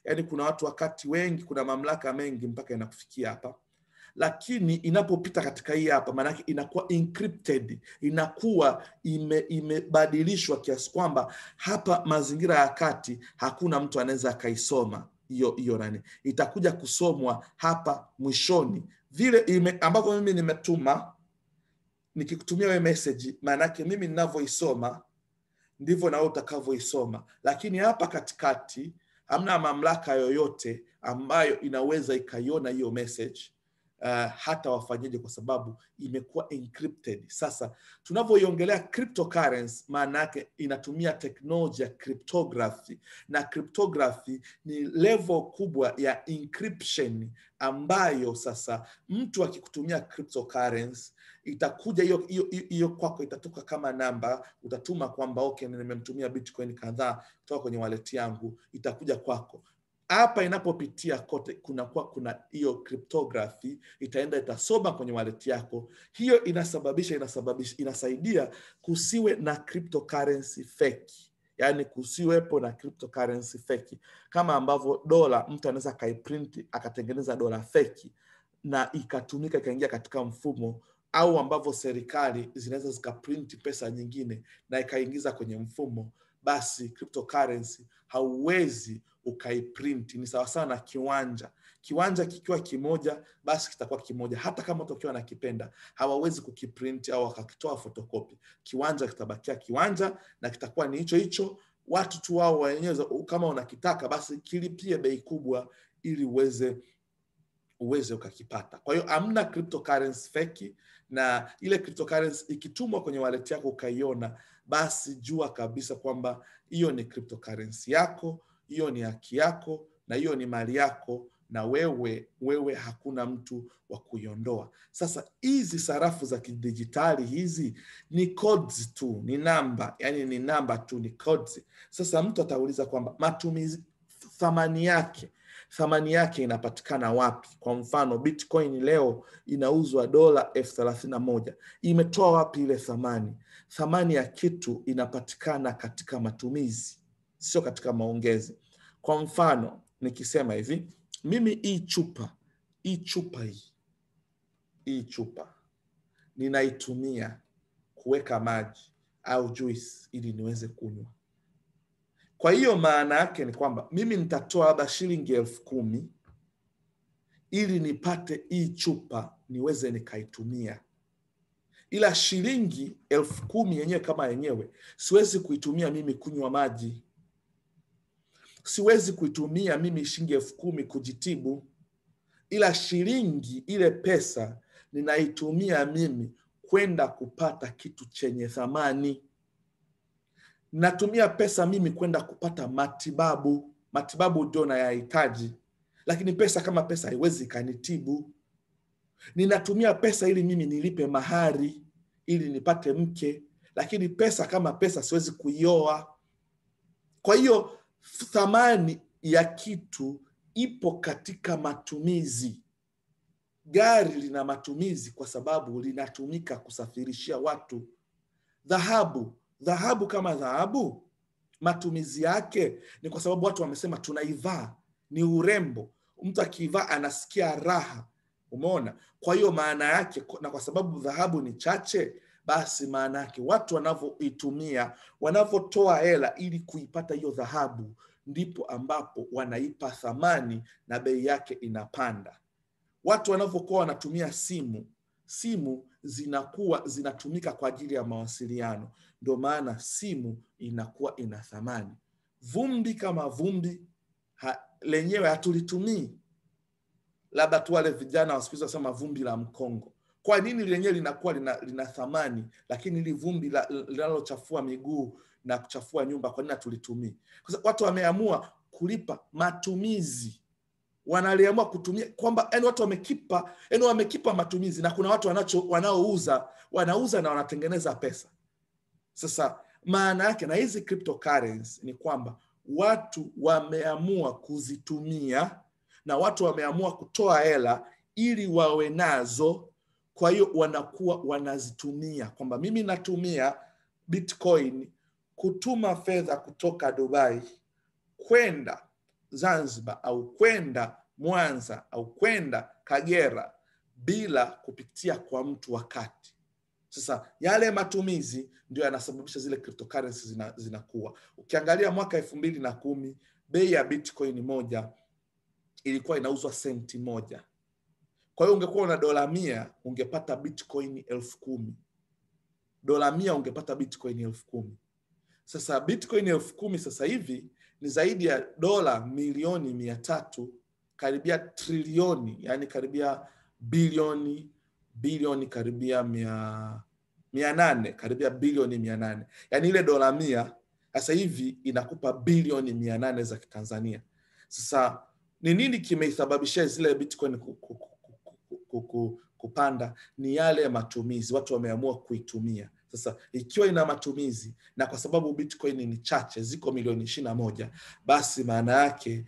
Yani kuna watu wakati wengi, kuna mamlaka mengi mpaka inakufikia hapa. Lakini inapopita katika hii hapa, maana yake inakuwa encrypted, inakuwa imebadilishwa kiasi kwamba hapa mazingira ya kati hakuna mtu anaweza akaisoma hiyo nani. Itakuja kusomwa hapa mwishoni vile ambavyo mimi nimetuma nikikutumia wewe message, maana yake mimi ninavyoisoma ndivyo na wewe utakavyoisoma, lakini hapa katikati hamna mamlaka yoyote ambayo inaweza ikaiona hiyo message, hata wafanyaje, kwa sababu imekuwa encrypted. Sasa tunavyoiongelea cryptocurrency, maana yake inatumia teknolojia ya cryptography, na cryptography ni level kubwa ya encryption, ambayo sasa mtu akikutumia cryptocurrency itakuja hiyo kwako, itatoka kama namba, utatuma kwamba okay, nimemtumia Bitcoin kadhaa kutoka kwenye wallet yangu, itakuja kwako. Hapa inapopitia kote kuna hiyo cryptography, itaenda itasoma kwenye wallet yako. Hiyo inasaidia kusiwe na cryptocurrency fake, yani kusiwepo na cryptocurrency fake, kama ambavyo dola mtu anaweza kaiprint akatengeneza dola fake na ikatumika ikaingia katika mfumo, au ambavyo serikali zinaweza zikaprint pesa nyingine na ikaingiza kwenye mfumo. Basi cryptocurrency hauwezi ukaiprint. Ni sawa sana na kiwanja kikiwa kimoja, basi kitakuwa kimoja, hata kama ukiwa nakipenda hawawezi kukiprint au wakakitoa photocopy. Kiwanja kitabakia kiwanja na kitakuwa ni hicho hicho. Watu tu wao wenyewe, kama unakitaka basi kilipie bei kubwa ili uweze ukakipata. Kwa hiyo hamna cryptocurrency fake, na ile cryptocurrency ikitumwa kwenye wallet yako ukaiona, basi jua kabisa kwamba hiyo ni cryptocurrency yako, hiyo ni haki yako, na hiyo ni mali yako, na wewe hakuna mtu wa kuiondoa. Sasa hizi sarafu za kidijitali hizi ni codes tu, ni namba, yani ni namba tu, ni codes. Sasa mtu atauliza kwamba matumizi, thamani yake inapatikana wapi? Kwa mfano Bitcoin leo inauzwa $31,000. Imetoa wapi ile thamani? Thamani ya kitu inapatikana katika matumizi, sio katika maongezi. Kwa mfano nikisema hivi, mimi hii chupa ninaitumia kuweka maji au juice ili niweze kunywa. Kwa hiyo maana yake ni kwamba mimi nitatoa labda shilingi 10,000 ili nipate hii chupa niweze nikaitumia. Ila shilingi 10,000 yenyewe kama yenyewe siwezi kuitumia mimi kunywa maji. Siwezi kuitumia mimi shilingi 10,000 kujitibu. Ila shilingi ile pesa ninaitumia mimi kwenda kupata kitu chenye thamani. Natumia pesa mimi kwenda kupata matibabu. Matibabu ndio nayahitaji, lakini pesa kama pesa haiwezi kanitibu. Ninatumia pesa ili mimi nilipe mahari ili nipate mke, lakini pesa kama pesa siwezi kuioa. Kwa hiyo thamani ya kitu ipo katika matumizi. Gari lina matumizi kwa sababu linatumika kusafirishia watu. Dhahabu kama dhahabu, matumizi yake ni kwa sababu watu wamesema tunaivaa, ni urembo. Mtu akivaa anasikia raha. Umeona? Kwa hiyo maana yake, na kwa sababu dhahabu ni chache, basi maana yake watu wanavyoitumia, wanavyotoa hela ili kuipata hiyo dhahabu, ndipo ambapo wanaipa thamani na bei yake inapanda. Watu wanavyokuwa wanatumia simu zinatumika kwa ajili ya mawasiliano, ndio maana simu inakuwa ina thamani. Vumbi kama vumbi lenyewe hatulitumii, labda tu wale vijana wasikiza wasema vumbi la Mkongo. Kwa nini lenyewe linakuwa lina thamani, lakini ili vumbi linalochafua miguu na kuchafua nyumba, kwa nini hatulitumii? Kwa sababu watu wameamua kulipa matumizi. Wanaliamua kutumia kwamba watu wamekipa matumizi, na kuna watu wanauza na wanatengeneza pesa. Sasa maana yake na hizi cryptocurrency ni kwamba watu wameamua kuzitumia, na watu wameamua kutoa hela ili wawe nazo. Kwa hiyo wanakuwa wanazitumia, kwamba mimi natumia Bitcoin kutuma fedha kutoka Dubai kwenda Zanzibar au kwenda Mwanza au kwenda Kagera bila kupitia kwa mtu wakati. Sasa yale matumizi ndio yanasababisha zile cryptocurrency zinakuwa. Ukiangalia mwaka 2010 bei ya Bitcoin moja ilikuwa inauzwa senti 1. Kwa hiyo ungekuwa una $100 ungepata Bitcoin 10,000. $100 ungepata Bitcoin 10,000. Sasa Bitcoin 10,000 sasa hivi ni zaidi ya $300,000,000, karibia trilioni, yani karibia bilioni karibia 800, karibia bilioni 800. Yani ile $100 sasa hivi inakupa bilioni 800 za Kitanzania. Sasa ni nini kimeisababishia zile Bitcoin kupanda? Ni yale matumizi, watu wameamua kuitumia. Sasa ikiwa ina matumizi na kwa sababu Bitcoin ni chache, ziko milioni 21, basi maana yake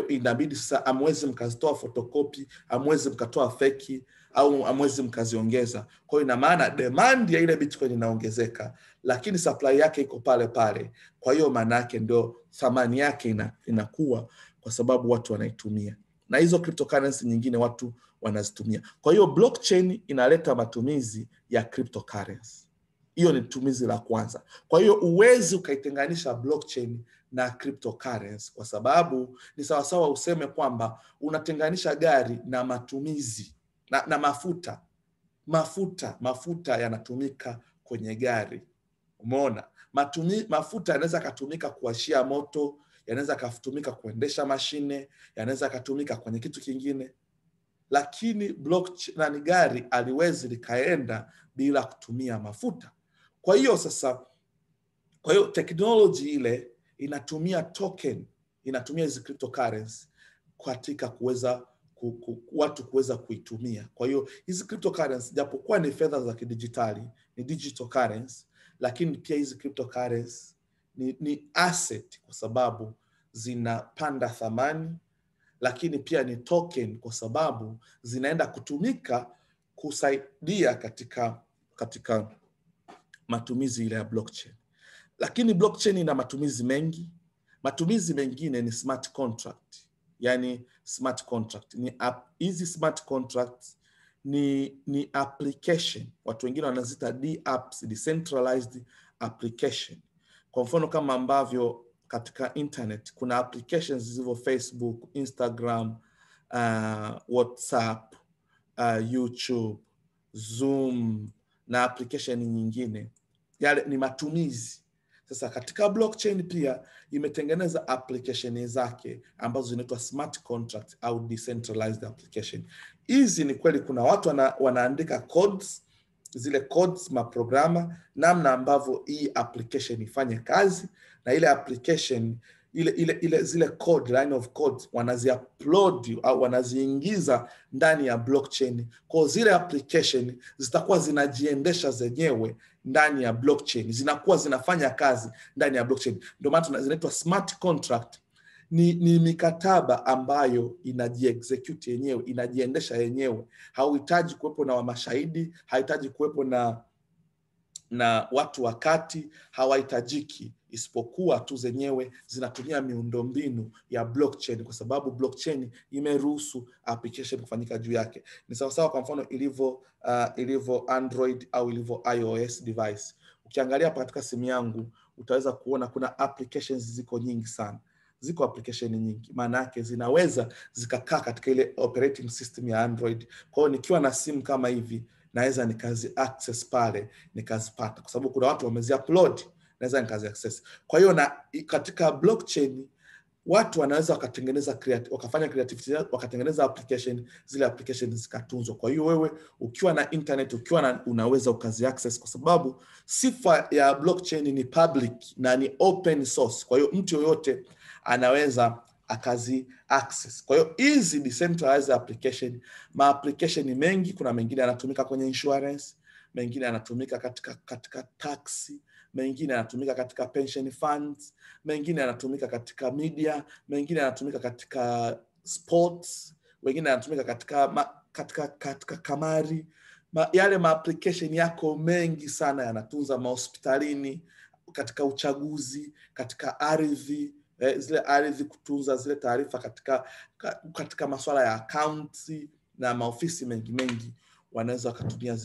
inabidi sasa amwezi mkazitoa photocopy, amwezi mkatoa feki, au amwezi mkaziongeza. Kwa hiyo ina maana demand ya ile Bitcoin inaongezeka, lakini supply yake iko pale pale. Kwa hiyo maana yake ndio thamani yake inakuwa, kwa sababu watu wanaitumia. Na hizo cryptocurrency nyingine watu wanazitumia. Kwa hiyo blockchain inaleta matumizi ya cryptocurrency. Hiyo ni tumizi la kwanza. Kwa hiyo uwezi ukaitenganisha blockchain na cryptocurrency, kwa sababu ni sawasawa useme kwamba unatenganisha gari na matumizi na mafuta. Mafuta yanatumika kwenye gari. Umeona? Mafuta yanaweza kutumika kuwashia moto, yanaweza kutumika kuendesha mashine, yanaweza kutumika kwenye kitu kingine. Lakini blockchain na gari aliwezi likaenda bila kutumia mafuta. Kwa hiyo sasa, technology ile inatumia token, inatumia hizi cryptocurrency katika kuweza watu kuweza kuitumia. Kwa hiyo hizi cryptocurrency japokuwa ni fedha za kidijitali, ni digital currency, lakini pia hizi cryptocurrency ni asset kwa sababu zinapanda thamani, lakini pia ni token kwa sababu zinaenda kutumika kusaidia katika matumizi ile ya blockchain. Lakini blockchain ina matumizi mengi. Matumizi mengine ni smart contract. Yani smart contract hizi smart contracts ni application. Watu wengine wanazita DApps, decentralized application. Kwa mfano kama ambavyo katika internet kuna applications zilizo Facebook, Instagram, WhatsApp, YouTube, Zoom na application nyingine. Yale ni matumizi. Sasa katika blockchain pia imetengeneza application zake ambazo zinaitwa smart contract au decentralized application. Hizi ni kweli kuna watu wanaandika codes, zile codes maprograma, namna ambavyo hii application ifanye kazi, na ile application zile code, line of code wanazi-upload au wanaziingiza ndani ya blockchain. Kwa zile application zitakuwa zinajiendesha zenyewe ndani ya blockchain, zinakuwa zinafanya kazi ndani ya blockchain. Ndio maana zinaitwa smart contract. Ni mikataba ambayo inaji-execute yenyewe, inajiendesha yenyewe. Hauhitaji kuwepo na mashahidi, hauhitaji kuwepo na watu wakati, hawahitajiki, isipokuwa tu zenyewe zinatumia miundombinu ya blockchain, kwa sababu blockchain imeruhusu application kufanyika juu yake. Ni sawasawa kwa mfano ilivyo Android au ilivyo iOS device. Ukiangalia hapa katika simu yangu utaweza kuona kuna applications ziko nyingi sana. Ziko application nyingi, maana yake zinaweza zikakaa katika ile operating system ya Android. Kwa hiyo nikiwa na simu kama hivi naweza nikazi access pale, nikazipata, kwa sababu kuna watu wamezi-upload, naweza nikazi access. Kwa hiyo na katika blockchain watu wanaweza wakafanya creativity, wakatengeneza application, zile application zikatunzwa. Kwa hiyo wewe ukiwa na internet, unaweza ukazi access, kwa sababu sifa ya blockchain ni public na ni open source. Kwa hiyo mtu yoyote anaweza akazi access. Kwa hiyo hizi decentralized application, application mengi, kuna mengine yanatumika kwenye insurance, mengine yanatumika katika taxi, mengine yanatumika katika pension funds, mengine yanatumika katika media, mengine yanatumika katika sports, mengine yanatumika katika kamari. Yale application yako mengi sana yanatunza mahospitalini, katika uchaguzi, katika ardhi, zile ardhi, kutunza zile taarifa katika masuala ya accounts na maofisi mengi wanaweza kutumia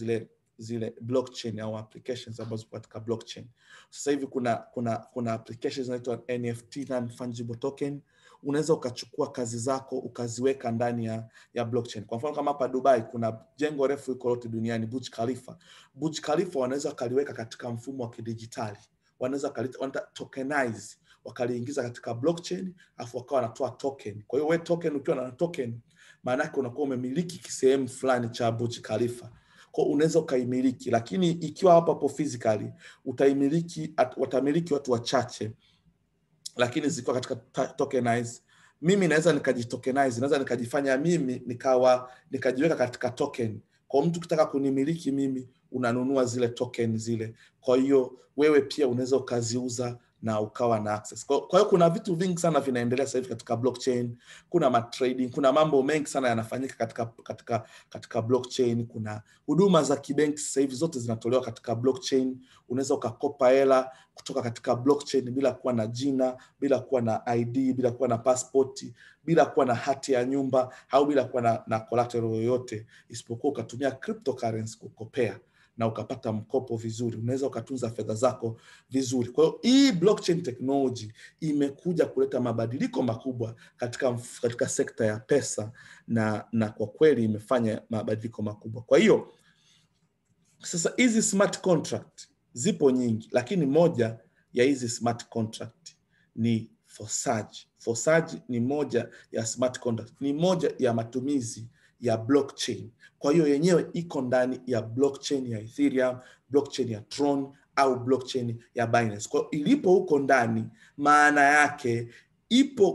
zile blockchain au applications ambazo katika blockchain. Sasa hivi kuna applications zinaitwa NFT, non fungible token. unaweza ukachukua kazi zako ukaziweka ndani ya blockchain. Kwa mfano kama hapa Dubai kuna jengo refu liko lote duniani, Burj Khalifa. Burj Khalifa wanaweza kaliweka katika mfumo wa kidijitali, wanaweza tokenize, wakaliingiza katika blockchain afu wakawa wanatoa token. Kwa hiyo wewe token, ukiwa na token maana yake unakuwa umemiliki kisehemu fulani cha Burj Khalifa. Kwa unaweza ukaimiliki, lakini ikiwa hapo physically watamiliki watu wachache, lakini zikiwa katika tokenize, mimi naweza nikajitokenize, naweza nikajifanya mimi nikajiweka katika token. Kwa mtu kitaka kunimiliki mimi, unanunua zile token zile. Kwa hiyo wewe pia unaweza ukaziuza na ukawa na access. Kwa hiyo kuna vitu vingi sana vinaendelea sasa hivi katika blockchain. Kuna trading, kuna mambo mengi sana yanafanyika katika blockchain. Kuna huduma za kibenki sasa hivi zote zinatolewa katika blockchain. Unaweza ukakopa hela kutoka katika blockchain bila kuwa na jina, bila kuwa na ID, bila kuwa na passport, bila kuwa na hati ya nyumba, au bila kuwa na collateral yoyote, isipokuwa ukatumia cryptocurrency kukopea na ukapata mkopo vizuri. Unaweza ukatunza fedha zako vizuri. Kwa hiyo hii blockchain technology imekuja kuleta mabadiliko makubwa katika sekta ya pesa, na kwa kweli imefanya mabadiliko makubwa. Kwa hiyo sasa hizi smart contract zipo nyingi, lakini moja ya hizi smart contract ni Forsage. Forsage ni moja ya smart contract, ni moja ya matumizi ya blockchain. Kwa hiyo yenyewe iko ndani ya blockchain ya Ethereum, blockchain ya Tron au blockchain ya Binance. Kwa hiyo ilipo huko ndani, maana yake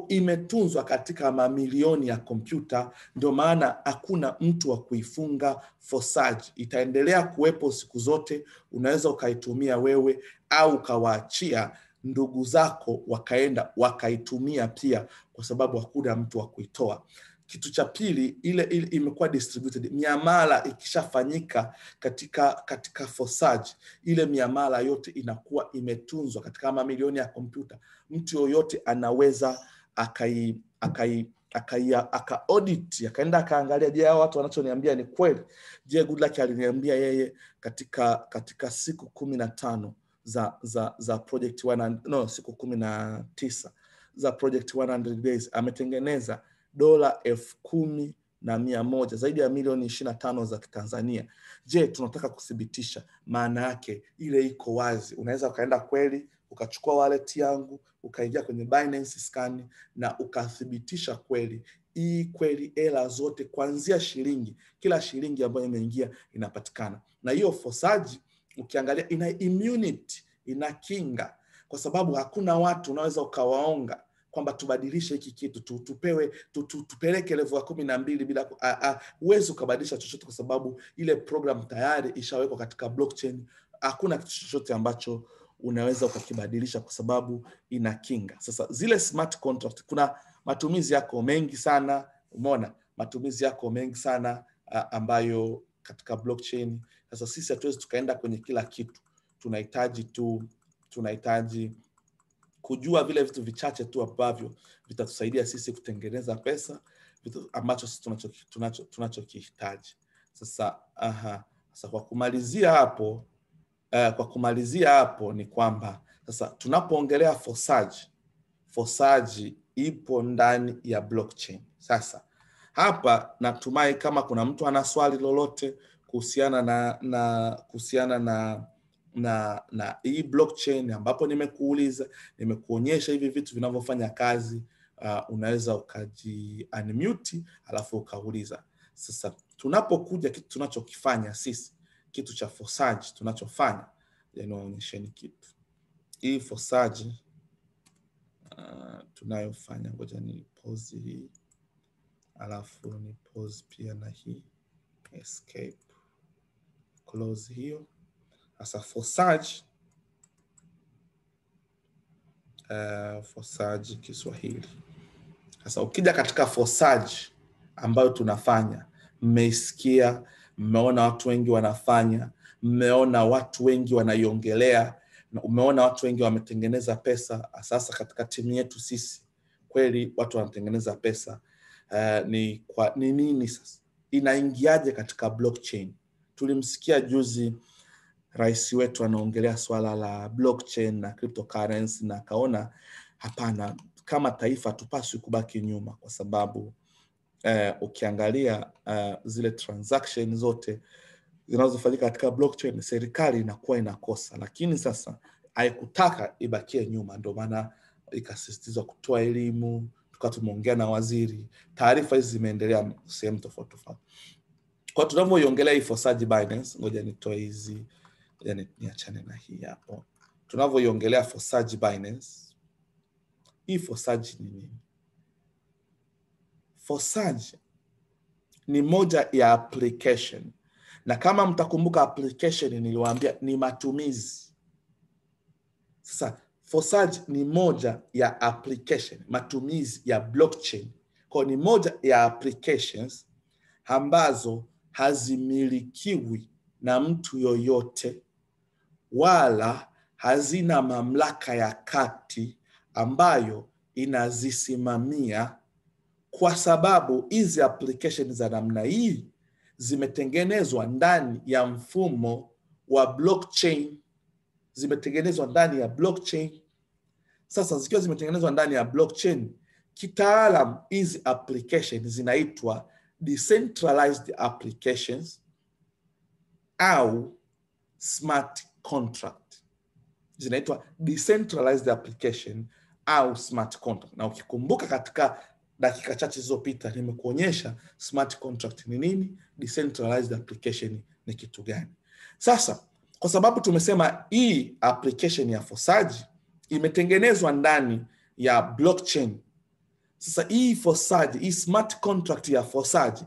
imetunzwa katika mamilioni ya kompyuta. Ndio maana hakuna mtu wa kuifunga Forsage. Itaendelea kuwepo siku zote. Unaweza ukaitumia wewe au ukawaachia ndugu zako wakaenda wakaitumia pia, kwa sababu hakuna mtu wa kuitoa. Kitu cha pili, ile imekuwa distributed. Miamala ikishafanyika katika Forsage, ile miamala yote inakuwa imetunzwa katika mamilioni ya kompyuta. Mtu yoyote anaweza aka-audit, akaenda akaangalia, je, hao watu wanachoniambia ni kweli? Je, Goodluck aliniambia yeye katika siku 15 za project 100, siku 19 za project 100 days ametengeneza $10,100, zaidi ya milioni 25 za Kitanzania. Je, tunataka kuthibitisha? Maana yake ile iko wazi. Unaweza ukaenda kweli ukachukua wallet yangu ukaingia kwenye Binance scan na ukathibitisha kweli hela zote kuanzia shilingi, kila shilingi ambayo imeingia inapatikana. Na hiyo Forsage ukiangalia ina immunity, ina kinga, kwa sababu hakuna watu unaweza ukawaonga kwamba tubadilishe hiki kitu tupeleke level ya 12 bila uwezo ukabadilisha chochote, kwa sababu ile program tayari ishawekwa katika blockchain. Hakuna kitu chochote ambacho unaweza ukakibadilisha kwa sababu ina kinga. Sasa zile smart contract kuna matumizi yako mengi sana, umeona matumizi yako mengi sana ambayo katika blockchain. Sasa sisi hatuwezi tukaenda kwenye kila kitu, tunahitaji kujua vile vitu vichache tu ambavyo vitatusaidia sisi kutengeneza pesa, vitu ambacho sisi tunachokihitaji. Sasa kwa kumalizia hapo ni kwamba sasa tunapoongelea Forsage ipo ndani ya blockchain. Sasa hapa natumai kama kuna mtu ana swali lolote kuhusiana na hii blockchain ambapo nimekuonyesha hivi vitu vinavyofanya kazi, unaweza ukaji-unmute alafu ukauliza. Sasa tunapokuja kitu tunachokifanya sisi, kitu cha Forsage tunachofanya, nionyesheni kitu. Hii Forsage tunayofanya, ngoja ni pause hii alafu ni pause pia na hii escape, close hiyo. Sasa Forsage Kiswahili. Sasa ukija katika Forsage ambayo tunafanya, mmeisikia, mmeona watu wengi wanafanya, mmeona watu wengi wanaiongelea, na umeona watu wengi wametengeneza pesa. Sasa katika timu yetu sisi kweli watu wanatengeneza pesa. Ni nini sasa? Inaingiaje katika blockchain? Tulimsikia juzi rais wetu anaongelea swala la blockchain na cryptocurrency, na akaona hapana, kama taifa tupaswi kubaki nyuma, kwa sababu ukiangalia zile transaction zote zinazofanyika katika blockchain, serikali inakuwa inakosa, lakini sasa haikutaka ibakie nyuma, ndio maana ikasisitizwa kutoa elimu, tukawa tumeongea na waziri, taarifa hizi zimeendelea sehemu tofauti tofauti. Kwa tunavyoiongelea hii Fosaji Binance, ngoja nitoe hizi, ngoja niachane na hii hapo. Tunavyoiongelea Fosaji Binance, hii Fosaji ni nini? Fosaji ni moja ya application, na kama mtakumbuka application niliwaambia ni matumizi. Sasa Fosaji ni moja ya application, matumizi ya blockchain. Kwa ni moja ya applications ambazo hazimilikiwi na mtu yoyote, wala hazina mamlaka ya kati ambayo inazisimamia, kwa sababu hizi applications za namna hii zimetengenezwa ndani ya mfumo wa blockchain. Zimetengenezwa ndani ya blockchain. Sasa zikiwa zimetengenezwa ndani ya blockchain, kitaalam hizi applications zinaitwa decentralized applications au smart contract. Zinaitwa decentralized application au smart contract. Na ukikumbuka katika dakika chache zilizopita nimekuonyesha smart contract ni nini, decentralized application ni kitu gani. Sasa kwa sababu tumesema hii application ya Fosaji imetengenezwa ndani ya blockchain. Sasa hii Fosaji, hii smart contract ya Fosaji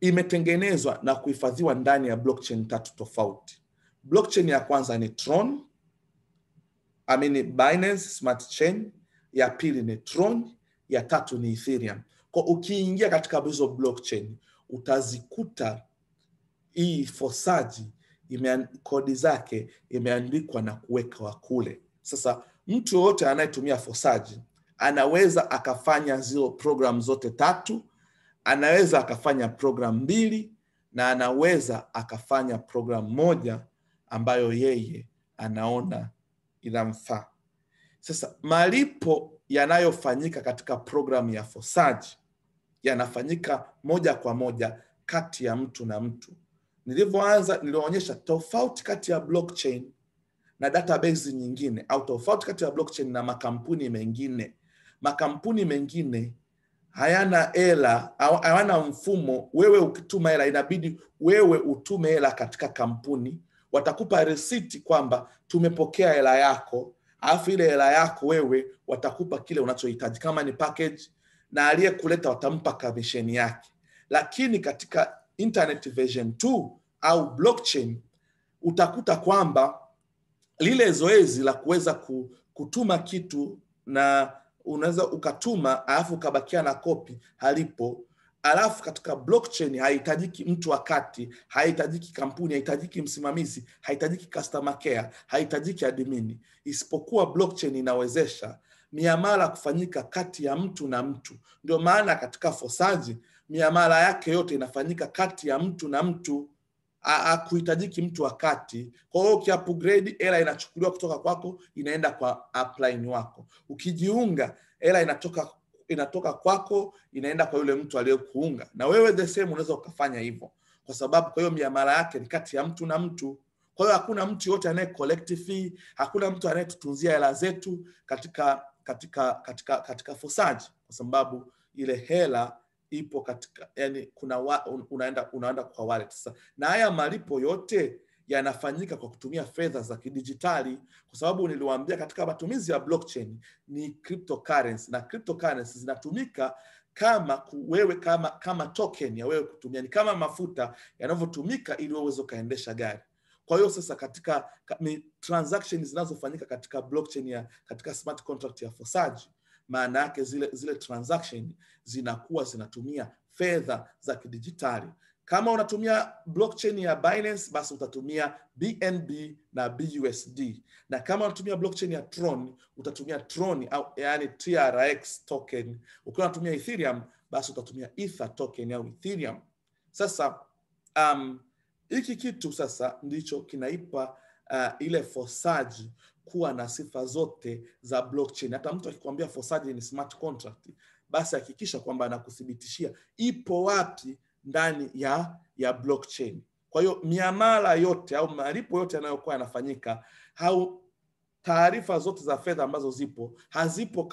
imetengenezwa na kuhifadhiwa ndani ya blockchain 3 tofauti. Blockchain ya kwanza ni Tron, Binance Smart Chain, ya pili ni Tron, ya tatu ni Ethereum. Kwa ukiingia katika hizo blockchain utazikuta hii Fosaji kodi zake imeandikwa na kuwekwa kule. Sasa mtu yote anayetumia Fosaji anaweza akafanya zile program zote 3, anaweza akafanya program 2, na anaweza akafanya program 1 ambayo yeye anaona inamfaa. Sasa malipo yanayofanyika katika program ya Fosaji yanafanyika moja kwa moja kati ya mtu na mtu. Nilivyoanza nilionyesha tofauti kati ya blockchain na database nyingine, au tofauti kati ya blockchain na makampuni mengine. Makampuni mengine hayana hela au hayana mfumo. Wewe ukituma hela inabidi wewe utume hela katika kampuni, watakupa receipt kwamba tumepokea hela yako, alafu ile hela yako wewe watakupa kile unachohitaji kama ni package, na aliyekuleta watampa commission yake. Lakini katika internet version 2 au blockchain utakuta kwamba lile zoezi la kuweza kutuma kitu, na unaweza ukatuma alafu ukabakia na copy, halipo. Alafu katika blockchain haihitajiki mtu wakati, haihitajiki kampuni, haihitajiki msimamizi, haihitajiki customer care, haihitajiki admin. Isipokuwa blockchain inawezesha miamala kufanyika kati ya mtu na mtu. Ndio maana katika Fosaji miamala yake yote inafanyika kati ya mtu na mtu, hakuhitajiki mtu wakati. Kwa hiyo ukiupgrade hela inachukuliwa kutoka kwako inaenda kwa upline wako. Ukijiunga hela inatoka kwako inaenda kwa yule mtu aliyekuunga, na wewe the same unaweza ukafanya hivyo, kwa sababu kwa hiyo miamala yake ni kati ya mtu na mtu. Kwa hiyo hakuna mtu yote anaye collect fee, hakuna mtu anayetutunzia hela zetu katika Fosaji, kwa sababu ile hela ipo katika, yani unaenda kwa wallet. Sasa na haya malipo yote yanafanyika kwa kutumia fedha za kidijitali, kwa sababu niliwaambia katika matumizi ya blockchain ni cryptocurrency, na cryptocurrency zinatumika kama token ya wewe kutumia, ni kama mafuta yanavyotumika ili uweze kaendesha gari. Kwa hiyo sasa katika transactions zinazofanyika katika blockchain katika smart contract ya Fosaji, maana yake zile transaction zinatumia fedha za kidijitali. Kama unatumia blockchain ya Binance, basi utatumia BNB na BUSD, na kama unatumia blockchain ya Tron utatumia Tron au yani TRX token. Ukiwa unatumia Ethereum basi utatumia Ether token au Ethereum. Sasa hiki kitu sasa ndicho kinaipa ile Forsage kuwa na sifa zote za blockchain. Hata mtu akikwambia Forsage ni smart contract, basi hakikisha kwamba anakuthibitishia ipo wapi ndani ya blockchain. Kwa hiyo miamala yote au malipo yote yanayokuwa yanafanyika au taarifa zote za fedha ambazo hazipo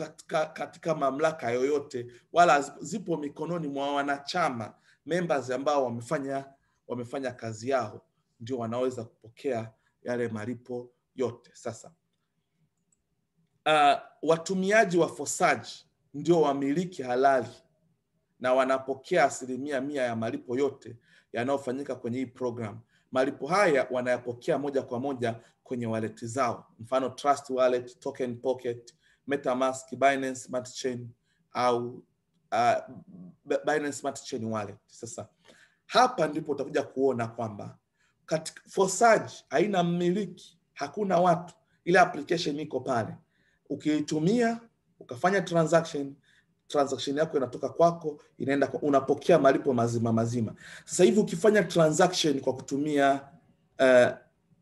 katika mamlaka yoyote, wala zipo mikononi mwa wanachama members ambao wamefanya kazi yao, ndio wanaweza kupokea yale malipo yote. Sasa watumiaji wa Forsage ndio wamiliki halali na wanapokea 100% ya malipo yote yanayofanyika kwenye hii program. Malipo haya wanayapokea moja kwa moja kwenye wallet zao, mfano Trust Wallet, Token Pocket, MetaMask, Binance Smart Chain au Binance Smart Chain Wallet. Sasa hapa ndipo utakuja kuona kwamba katika Forsage haina mmiliki, hakuna watu, ile application iko pale. Ukiitumia ukafanya transaction yako inatoka kwako inaenda unapokea malipo mazima. Sasa hivi ukifanya transaction kwa kutumia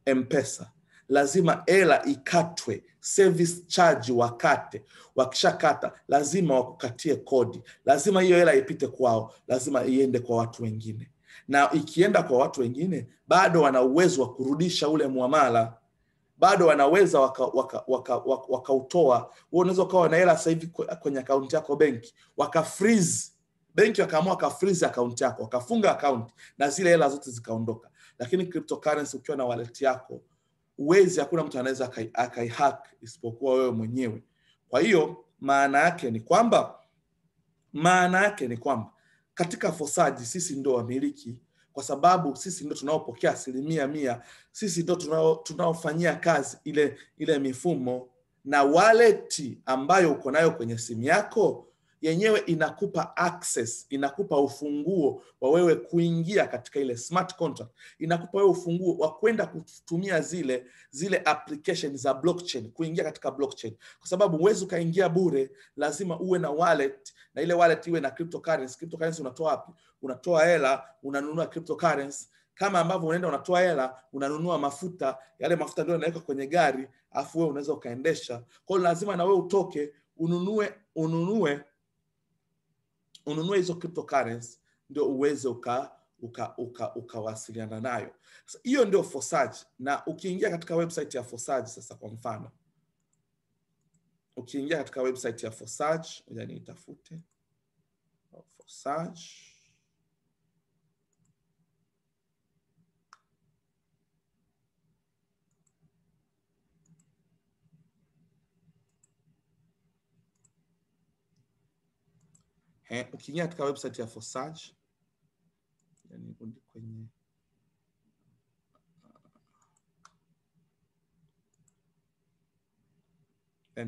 M-Pesa, lazima hela ikatwe, service charge wakate. Wakishakata lazima wakukatie kodi, lazima hiyo hela ipite kwao, lazima iende kwa watu wengine, na ikienda kwa watu wengine bado wana uwezo wa kurudisha ule muamala, bado wanaweza wakautoa. Wewe unaweza ukawa na hela sasa hivi kwenye account yako benki, freeze benki, wakaamua freeze account yako, wakafunga account na zile hela zote zikaondoka. Lakini cryptocurrency ukiwa na wallet yako, hakuna mtu anaweza akaihack isipokuwa wewe mwenyewe. Kwa hiyo maana yake ni kwamba katika Forsage sisi ndio wamiliki, kwa sababu sisi ndio tunaopokea 100%, sisi ndio tunaofanyia kazi ile mifumo, na wallet ambayo uko nayo kwenye simu yako yenyewe inakupa access, inakupa ufunguo wa wewe kuingia katika ile smart contract, inakupa wewe ufunguo wa kwenda kutumia zile application za blockchain, kuingia katika blockchain, kwa sababu huwezi ukaingia bure, lazima uwe na wallet, na ile wallet iwe na cryptocurrency. Cryptocurrency unatoa wapi? Unatoa hela, unanunua cryptocurrency, kama ambavyo unaenda unatoa hela, unanunua mafuta, yale mafuta ndio yanaweka kwenye gari, afu wewe unaweza ukaendesha. Kwa hiyo lazima na wewe utoke ununue hizo cryptocurrency ndio uweze ukawasiliana nayo. Hiyo ndio Forsage. Na ukiingia katika website ya Forsage sasa, kwa mfano ukiingia katika website ya Forsage, yani itafute Forsage, ukiingia katika website ya Forsage, yani kwenye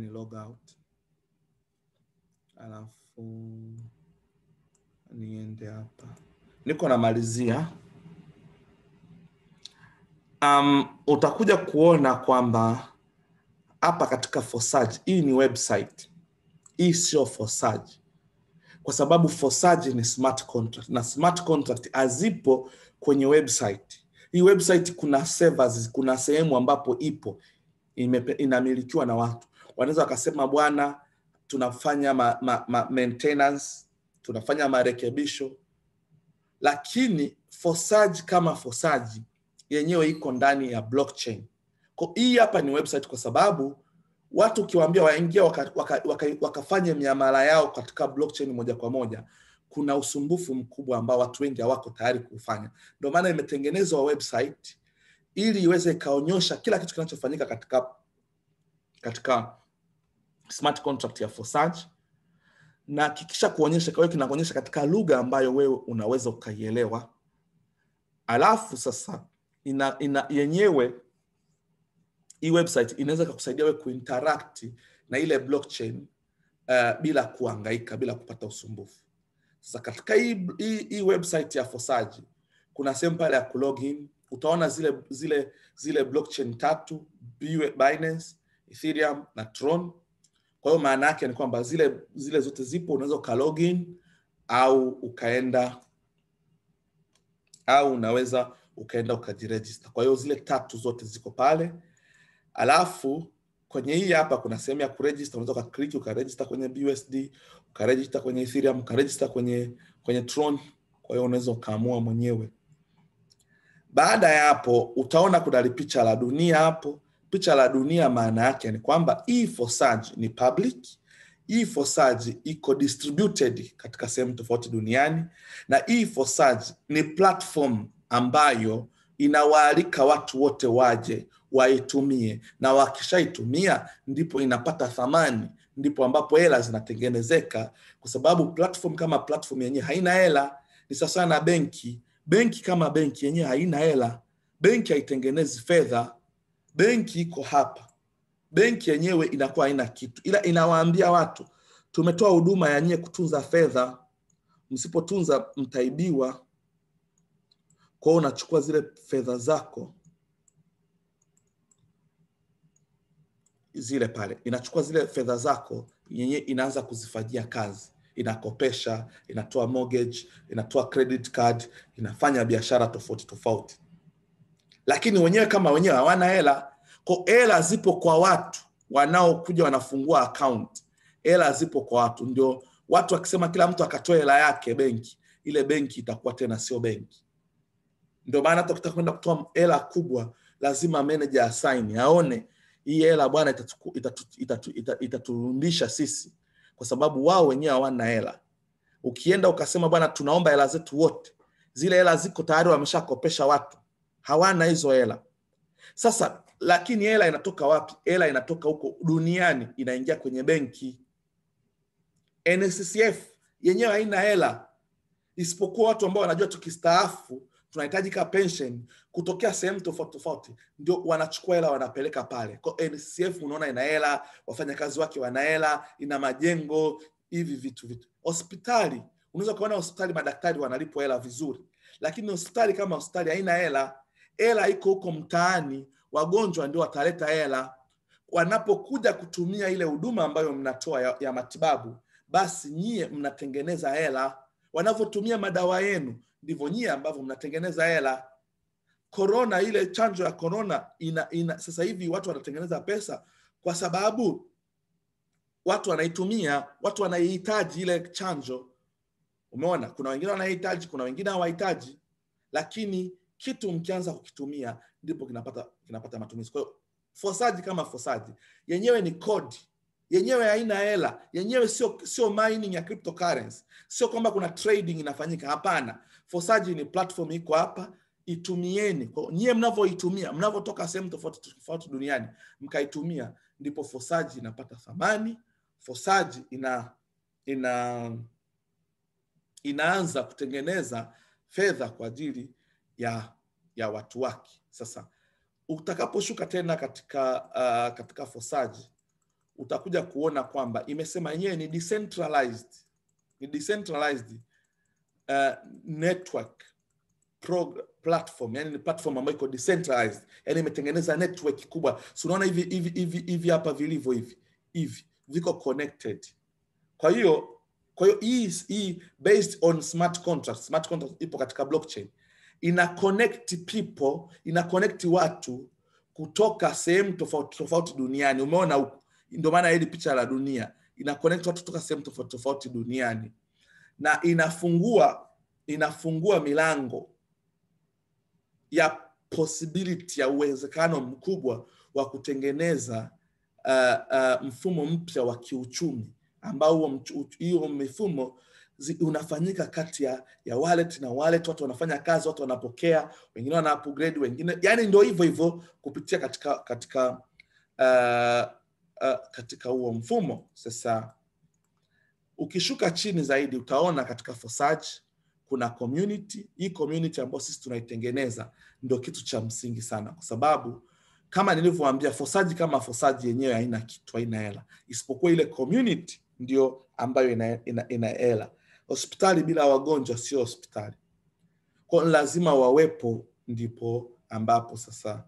log out, alafu niende hapa, niko namalizia. Utakuja kuona kwamba hapa katika Forsage, hii ni website, hii sio Forsage, kwa sababu Forsage ni smart contract, na smart contract hazipo kwenye website. Hii website kuna servers, kuna sehemu ambapo inamilikiwa na watu. Wanaweza wakasema bwana, tunafanya maintenance, tunafanya marekebisho, lakini Forsage kama Forsage yenyewe iko ndani ya blockchain. Kwa hii hapa ni website, kwa sababu watu ukiwaambia waingia wakafanya miamala yao katika blockchain moja kwa moja, kuna usumbufu mkubwa ambao watu wengi hawako tayari kufanya. Ndio maana imetengenezwa website ili iweze kaonyesha kila kitu kinachofanyika katika smart contract ya Forsage, na kikisha kuonyesha kwa hiyo kinaonyesha katika lugha ambayo wewe unaweza ukaielewa. Alafu sasa yenyewe hii website inaweza kukusaidia wewe kuinteract na ile blockchain bila kuhangaika, bila kupata usumbufu. Sasa katika hii website ya Forsage kuna sehemu pale ya kulogin, utaona zile blockchain 3, Binance, Ethereum na Tron. Kwa hiyo maana yake ni kwamba zile zote zipo, unaweza ukalogin au unaweza ukaenda ukajiregister. Kwa hiyo zile 3 zote ziko pale. Alafu kwenye hii hapa kuna sehemu ya kuregister, unaweza click ukaregister kwenye BUSD, ukaregister kwenye Ethereum, ukaregister kwenye Tron. Kwa hiyo unaweza kaamua mwenyewe. Baada ya hapo utaona kuna picha la dunia hapo. Picha la dunia maana yake ni kwamba hii Forsage ni public, hii Forsage iko distributed katika sehemu tofauti duniani, na hii Forsage ni platform ambayo inawaalika watu wote waje waitumie, na wakishaitumia ndipo inapata thamani, ndipo ambapo hela zinatengenezeka, kwa sababu platform kama platform yenyewe haina hela. Ni sasa na benki. Benki kama benki yenyewe haina hela. Benki haitengenezi fedha. Benki iko hapa. Benki yenyewe inakuwa haina kitu, ila inawaambia watu tumetoa huduma ya nyie kutunza fedha, msipotunza mtaibiwa. Kwa hiyo unachukua zile fedha zako zile pale, inachukua zile fedha zako yenyewe, inaanza kuzifanyia kazi, inakopesha, inatoa mortgage, inatoa credit card, inafanya biashara tofauti tofauti. Lakini wenyewe kama wenyewe hawana hela. Kwa hela zipo kwa watu wanaokuja wanafungua account. Hela zipo kwa watu, ndio watu wakisema kila mtu akatoe hela yake benki, ile benki itakuwa tena sio benki. Ndio maana hata ukitaka kwenda kutoa hela kubwa lazima manager assign, aone hii hela bwana itaturudisha sisi, kwa sababu wao wenyewe hawana hela. Ukienda ukasema bwana tunaomba hela zetu wote, zile hela ziko tayari wameshakopesha watu, hawana hizo hela. Sasa lakini hela inatoka wapi? Hela inatoka huko duniani, inaingia kwenye benki. NSSF yenyewe haina hela, isipokuwa watu ambao wanajua tukistaafu tunahitaji ka pension kutokea sehemu tofauti tofauti, ndio wanachukua hela wanapeleka pale. Kwa NSSF unaona ina hela, wafanyakazi wake wana hela, ina majengo, hivi vitu. Hospitali, unaweza kuona hospitali madaktari wanalipwa hela vizuri, lakini hospitali kama hospitali haina hela. Hela iko huko mtaani, wagonjwa ndio wataleta hela. Wanapokuja kutumia ile huduma ambayo mnatoa ya matibabu, basi nyie mnatengeneza hela. Wanavyotumia madawa yenu ndivyo nyie ambavyo mnatengeneza hela. Corona, ile chanjo ya corona sasa hivi watu wanatengeneza pesa kwa sababu watu wanaitumia, watu wanaihitaji ile chanjo. Umeona, kuna wengine wanahitaji, kuna wengine hawahitaji, lakini kitu mkianza kukitumia ndipo kinapata matumizi. Kwa hiyo Forsage kama Forsage yenyewe ni code, yenyewe haina hela, yenyewe sio mining ya cryptocurrency, sio kwamba kuna trading inafanyika, hapana. Forsage ni platform iko hapa, itumieni. Kwa nyie mnavyoitumia, mnavyotoka sehemu tofauti tofauti duniani mkaitumia, ndipo Forsage inapata thamani. Forsage inaanza kutengeneza fedha kwa ajili ya watu wake. Sasa utakaposhuka tena katika Forsage utakuja kuona kwamba imesema yenyewe ni decentralized network platform, yani ni platform ambayo iko decentralized, yani imetengeneza network kubwa. So unaona hivi hapa vilivyo hivi viko connected. Kwa hiyo hii based on smart contracts. Smart contracts ipo katika blockchain, ina connect people, ina connect watu kutoka sehemu tofauti duniani. Umeona huko, ndio maana hili picha la dunia, ina connect watu kutoka sehemu tofauti duniani, na inafungua milango ya possibility ya uwezekano mkubwa wa kutengeneza mfumo mpya wa kiuchumi, ambao hiyo mifumo unafanyika kati ya wallet na wallet. Watu wanafanya kazi, watu wanapokea, wengine wana upgrade, wengine, yani ndio hivyo kupitia katika huo mfumo. Sasa ukishuka chini zaidi utaona katika Forsage kuna community. Hii community ambayo sisi tunaitengeneza ndio kitu cha msingi sana, kwa sababu kama nilivyowaambia, Forsage kama Forsage yenyewe haina kitu, haina hela, isipokuwa ile community ndio ambayo ina hela. Hospitali bila wagonjwa sio hospitali. Kwa lazima wawepo, ndipo ambapo sasa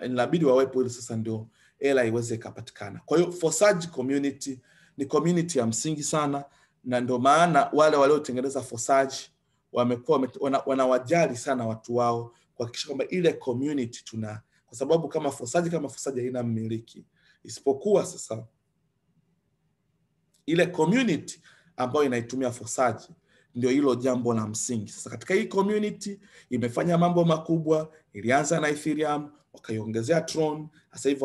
inabidi wawepo ili sasa ndio hela iweze kupatikana. Kwa hiyo Forsage community ni community ya msingi sana, na ndio maana wale waliotengeneza Forsage wamekuwa wanawajali sana watu wao kuhakikisha kwamba ile community kwa sababu kama Fosaji haina mmiliki, isipokuwa sasa ile community ambayo inaitumia Fosaji ndio hilo jambo la msingi. Sasa katika hii community imefanya mambo makubwa. Ilianza na Ethereum, wakaiongezea Tron, sasa hivi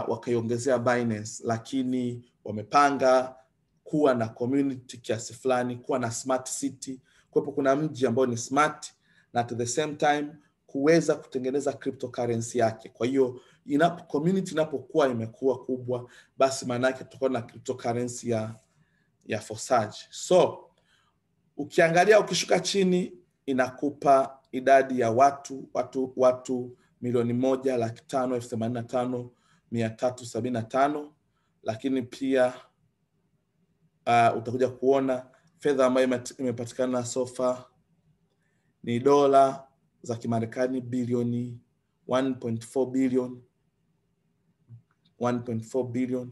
wakaiongezea Binance, lakini wamepanga kuwa na community kiasi fulani, kuwa na smart city, kwa kuna mji ambao ni smart na at the same time kuweza kutengeneza cryptocurrency yake. Kwa hiyo community inapokuwa imekuwa kubwa, basi maana yake tutakuwa na cryptocurrency ya Fosaji. So ukiangalia, ukishuka chini, inakupa idadi ya watu 1,585,375, lakini pia utakuja kuona fedha ambayo imepatikana so far ni dola za Kimarekani bilioni 1.4 billion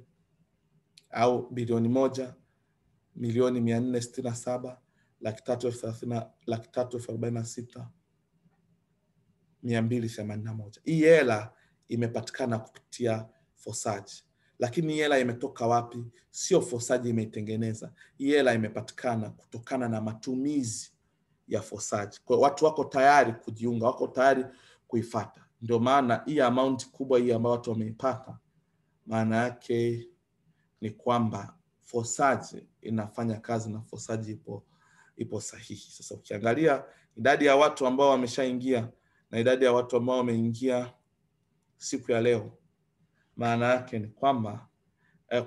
au bilioni 1,467,346,281. Hii hela imepatikana kupitia Fosaji. Lakini hela imetoka wapi? Sio Fosaji imeitengeneza. Hii hela imepatikana kutokana na matumizi ya Fosaji. Kwa watu wako tayari kujiunga, wako tayari kuifuata. Ndio maana hii amount kubwa hii ambayo watu wameipata, maana yake ni kwamba Fosaji inafanya kazi na Fosaji ipo sahihi. Sasa ukiangalia idadi ya watu ambao wameshaingia na idadi ya watu ambao wameingia siku ya leo, maana yake ni kwamba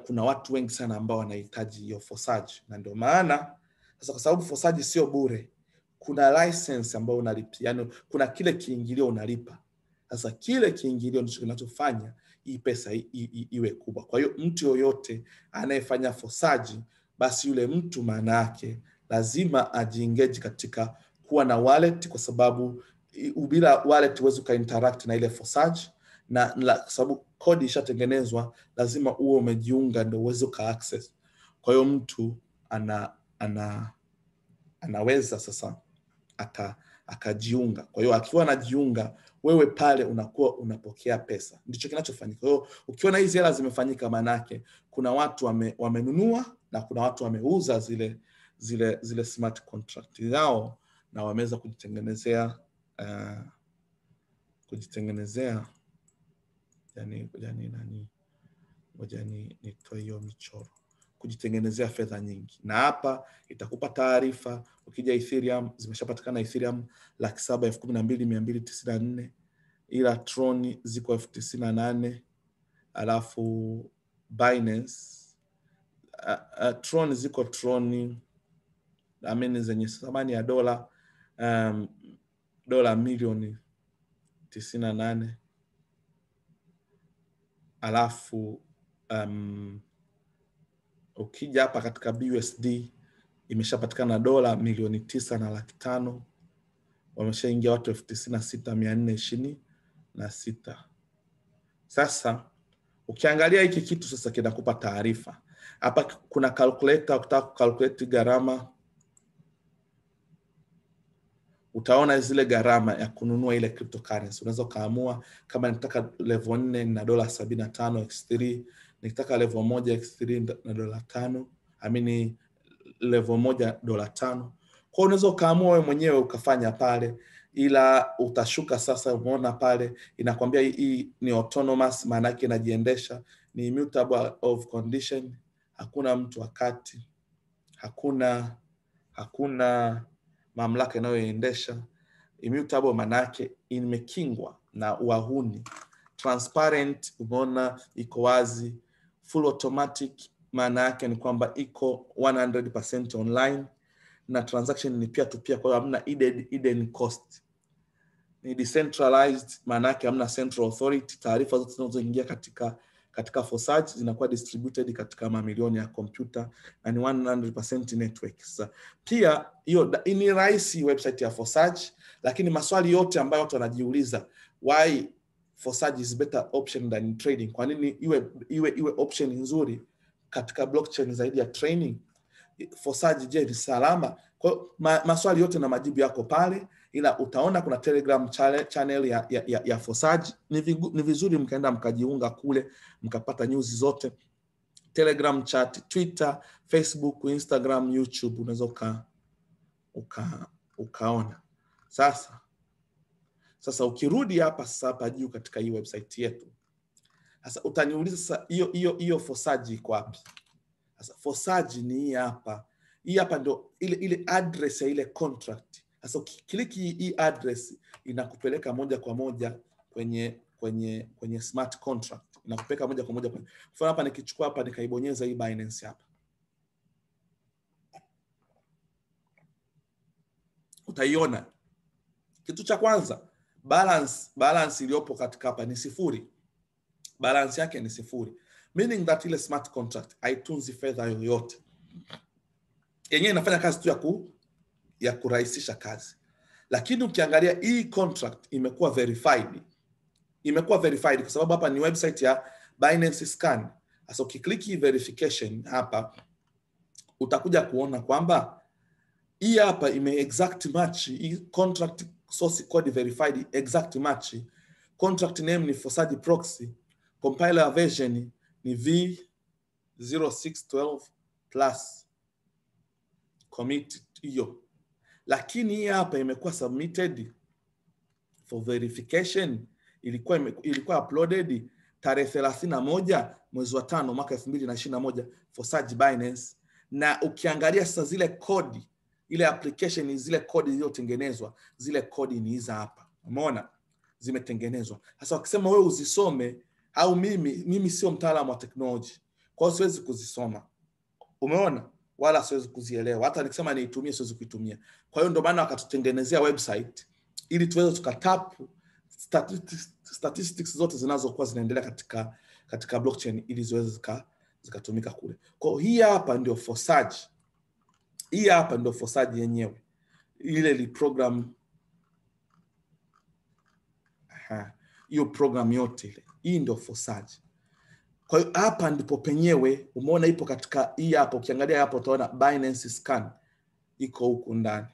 kuna watu wengi sana ambao wanahitaji hiyo Fosaji. Na ndio maana sasa, kwa sababu Fosaji sio bure, kuna license ambayo unalipia, yani kuna kile kiingilio unalipa. Sasa kile kiingilio ndicho kinachofanya hii pesa iwe kubwa. Kwa hiyo mtu yoyote anayefanya Fosaji, basi yule mtu maana yake lazima ajiengage katika kuwa na wallet, kwa sababu bila wallet huwezi ukainteract na ile Fosaji, na kwa sababu kodi ishatengenezwa lazima uwe umejiunga ndio uweze uka-access. Kwa hiyo mtu anaweza sasa akajiunga. Kwa hiyo akiwa anajiunga, wewe pale unakuwa unapokea pesa. Ndicho kinachofanyika. Kwa hiyo ukiona hizi hela zimefanyika, maana yake kuna watu wamenunua na kuna watu wameuza zile smart contract zao na wameweza kujitengenezea nitoe hiyo michoro, kujitengenezea fedha nyingi. Na hapa itakupa taarifa. Ukija Ethereum, zimeshapatikana Ethereum 712,294, ila Tron ziko 98,000. Alafu Binance Tron ziko zenye thamani ya dola milioni 98. Alafu ukija hapa katika BUSD imeshapatikana dola milioni 9,500,000. Wameshaingia watu 96,426. Sasa ukiangalia hiki kitu sasa kinakupa taarifa. Hapa kuna calculator, ukitaka kucalculate gharama, utaona zile gharama ya kununua ile cryptocurrency. Unaweza kaamua kama nitaka level 4 na dola 75 x3, nikitaka level 1 x3 na dola 5, level 1 dola 5. Kwa unaweza kaamua wewe mwenyewe ukafanya pale, ila utashuka sasa. Umeona pale inakwambia hii ni autonomous, maana yake inajiendesha, ni immutable of condition, hakuna mtu wakati, hakuna mamlaka inayoendesha. Immutable maana yake imekingwa na wahuni. Transparent, umeona iko wazi. Full automatic maana yake ni kwamba iko 100% online, na transaction ni peer to peer, kwa hiyo hamna hidden cost. Ni decentralized, maana yake hamna central authority. Taarifa zote zinazoingia katika Fosaji zinakuwa distributed katika mamilioni ya kompyuta, na ni 100% networks. Pia hiyo ni rahisi website ya Fosaji, lakini maswali yote ambayo watu wanajiuliza, why Fosaji is better option than trading, kwa nini iwe option nzuri katika blockchain zaidi ya trading? Forsaji je ni salama? Kwa maswali yote na majibu yako pale, ila utaona kuna Telegram channel ya Forsaji. Ni vizuri mkaenda mkajiunga kule, mkapata news zote. Telegram chat, Twitter, Facebook, Instagram, YouTube, unaweza ukaona. Sasa ukirudi hapa juu katika hii website yetu, sasa utaniuliza sasa hiyo Forsaji iko wapi? Sasa Forsaji ni hii hapa. Hii hapa ndio ile address ya ile contract. Sasa ukiklik hii address inakupeleka moja kwa moja kwenye smart contract. Inakupeleka moja kwa moja kwenye. Kwa hapa nikichukua hapa nikaibonyeza hii Binance hapa, utaiona kitu cha kwanza, balance iliyopo katika hapa ni 0. Balance yake ni 0. Meaning that ile smart contract haitunzi fedha yoyote. Yenyewe inafanya kazi tu ya kurahisisha kazi. Lakini ukiangalia hii contract imekuwa verified. Imekuwa verified kwa sababu hapa ni website ya Binance Scan. Sasa ukiklik hii verification hapa, utakuja kuona kwamba hii hapa exact match, hii contract source code verified exact match. Contract name ni Forsaji Proxy. Compiler version ni v0612 plus. Commit hiyo. Lakini hii hapa imekuwa submitted for verification, ilikuwa uploaded tarehe 31 mwezi wa 5 mwaka 2021 Forsaji Binance. Na ukiangalia sasa zile kodi, ile application, zile kodi zilizotengenezwa, zile kodi ni hizo hapa. Umeona? Zimetengenezwa. Sasa wakisema wewe uzisome, au mimi sio mtaalamu wa technology, kwa hiyo siwezi kuzisoma. Umeona? Wala siwezi kuzielewa. Hata nikisema niitumie siwezi kuitumia. Kwa hiyo ndio maana wakatutengenezea website ili tuweze tukatap statistics zote zinazokuwa zinaendelea katika blockchain ili ziweze zikatumika kule. Kwa hiyo hii hapa ndio Forsaji. Hii hapa ndio Forsaji yenyewe. Ile li program. Hiyo program yote ile. Hii ndio Forsaji. Kwa hiyo hapa ndipo penyewe, umeona ipo katika hii hapa. Ukiangalia hapo utaona Binance Scan iko huku ndani.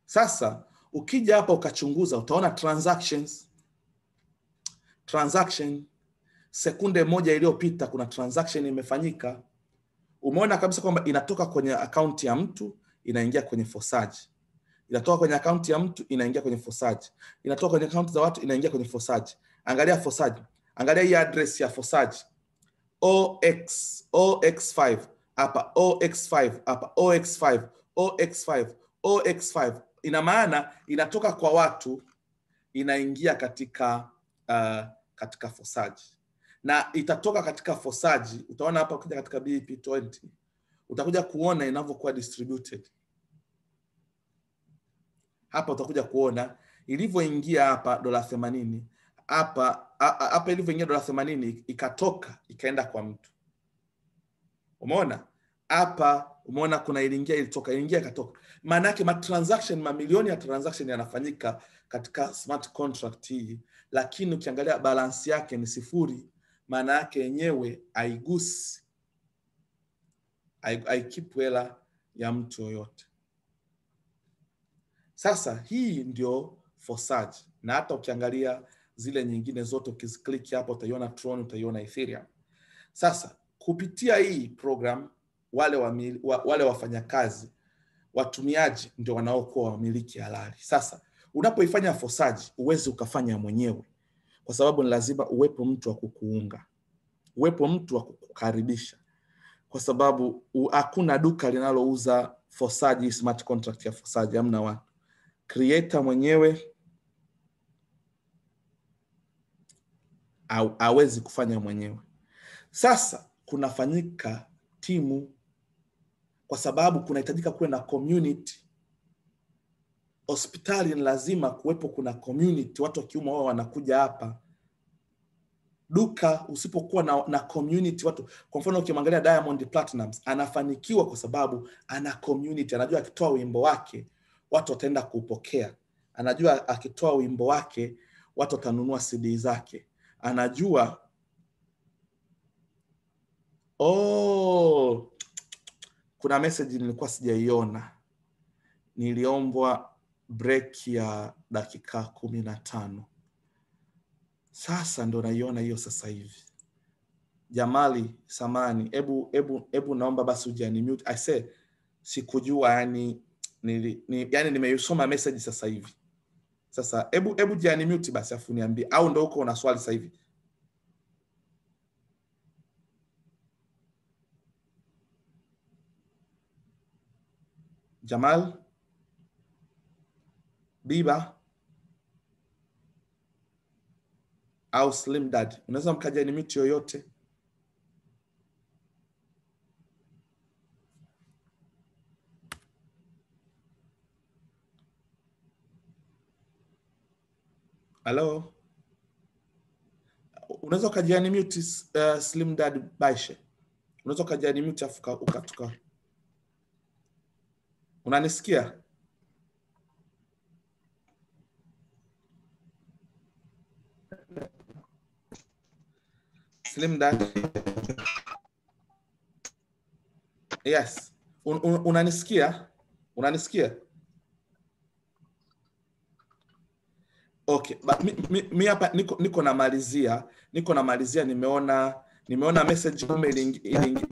Sasa ukija hapa ukachunguza, utaona transaction sekunde moja iliyopita kuna transaction imefanyika. Umeona kabisa kwamba inatoka kwenye account ya mtu inaingia kwenye Forsaji. Inatoka kwenye account ya mtu inaingia kwenye Forsaji. Inatoka kwenye account za watu inaingia kwenye Forsaji. Angalia Forsaji. Angalia hii address ya Forsaji. OX5 hapa, OX5 hapa, OX5, OX5, OX5. Ina maana inatoka kwa watu inaingia katika Forsaji. Na itatoka katika Forsaji. Utaona hapa ukija katika BIP20 utakuja kuona inavyokuwa distributed. Hapa utakuja kuona ilivyoingia hapa $80. Hapa ilivyoingia $80 ikatoka ikaenda kwa mtu. Umeona? Hapa umeona kuna iliingia ikatoka. Maana yake mamilioni ya transaction yanafanyika katika smart contract hii, lakini ukiangalia balance yake ni 0. Maana yake yenyewe haigusi, haikeep hela ya mtu yoyote. Sasa hii ndio Forsaji. Na hata ukiangalia zile nyingine zote ukiziklik hapo utaiona Tron, utaiona Ethereum. Sasa kupitia hii program wale wafanyakazi, watumiaji ndio wanaokuwa wamiliki halali. Sasa unapoifanya Forsaji uwezi ukafanya mwenyewe, kwa sababu ni lazima uwepo mtu wa kukuunga, uwepo mtu wa kukukaribisha, kwa sababu hakuna duka linalouza Forsaji smart contract ya Forsaji, hamna watu. Creator mwenyewe hawezi kufanya mwenyewe. Sasa kunafanyika timu, kwa sababu kunahitajika kuwe na community. Hospitali ni lazima kuwepo kuna community, watu wakiumwa wao wanakuja hapa. Duka usipokuwa na community watu, kwa mfano ukimwangalia Diamond Platnumz anafanikiwa kwa sababu ana community. Anajua akitoa wimbo wake watu wataenda kupokea. Anajua akitoa wimbo wake watu watanunua CD zake. Anajua kuna message nilikuwa sijaiona. Niliombwa break ya dakika 15. Sasa ndo naiona hiyo sasa hivi. Jamali, samani, ebu naomba basi ujiunmute. I say sikujua, yani nimeisoma message sasa hivi. Sasa ebu jiunmute basi afu niambie, au ndo uko una swali sasa hivi? Jamal, Biba au Slim Dad, unaweza mkajiunmute yoyote. Hello? Unaweza ukajiunmute Slim Dad Baishe. Unaweza ukajiunmute afu ukatoka. Unanisikia? Slim Dad. Yes. Unanisikia? Unanisikia? Okay, mi hapa niko namalizia, nimeona message kama iliingia.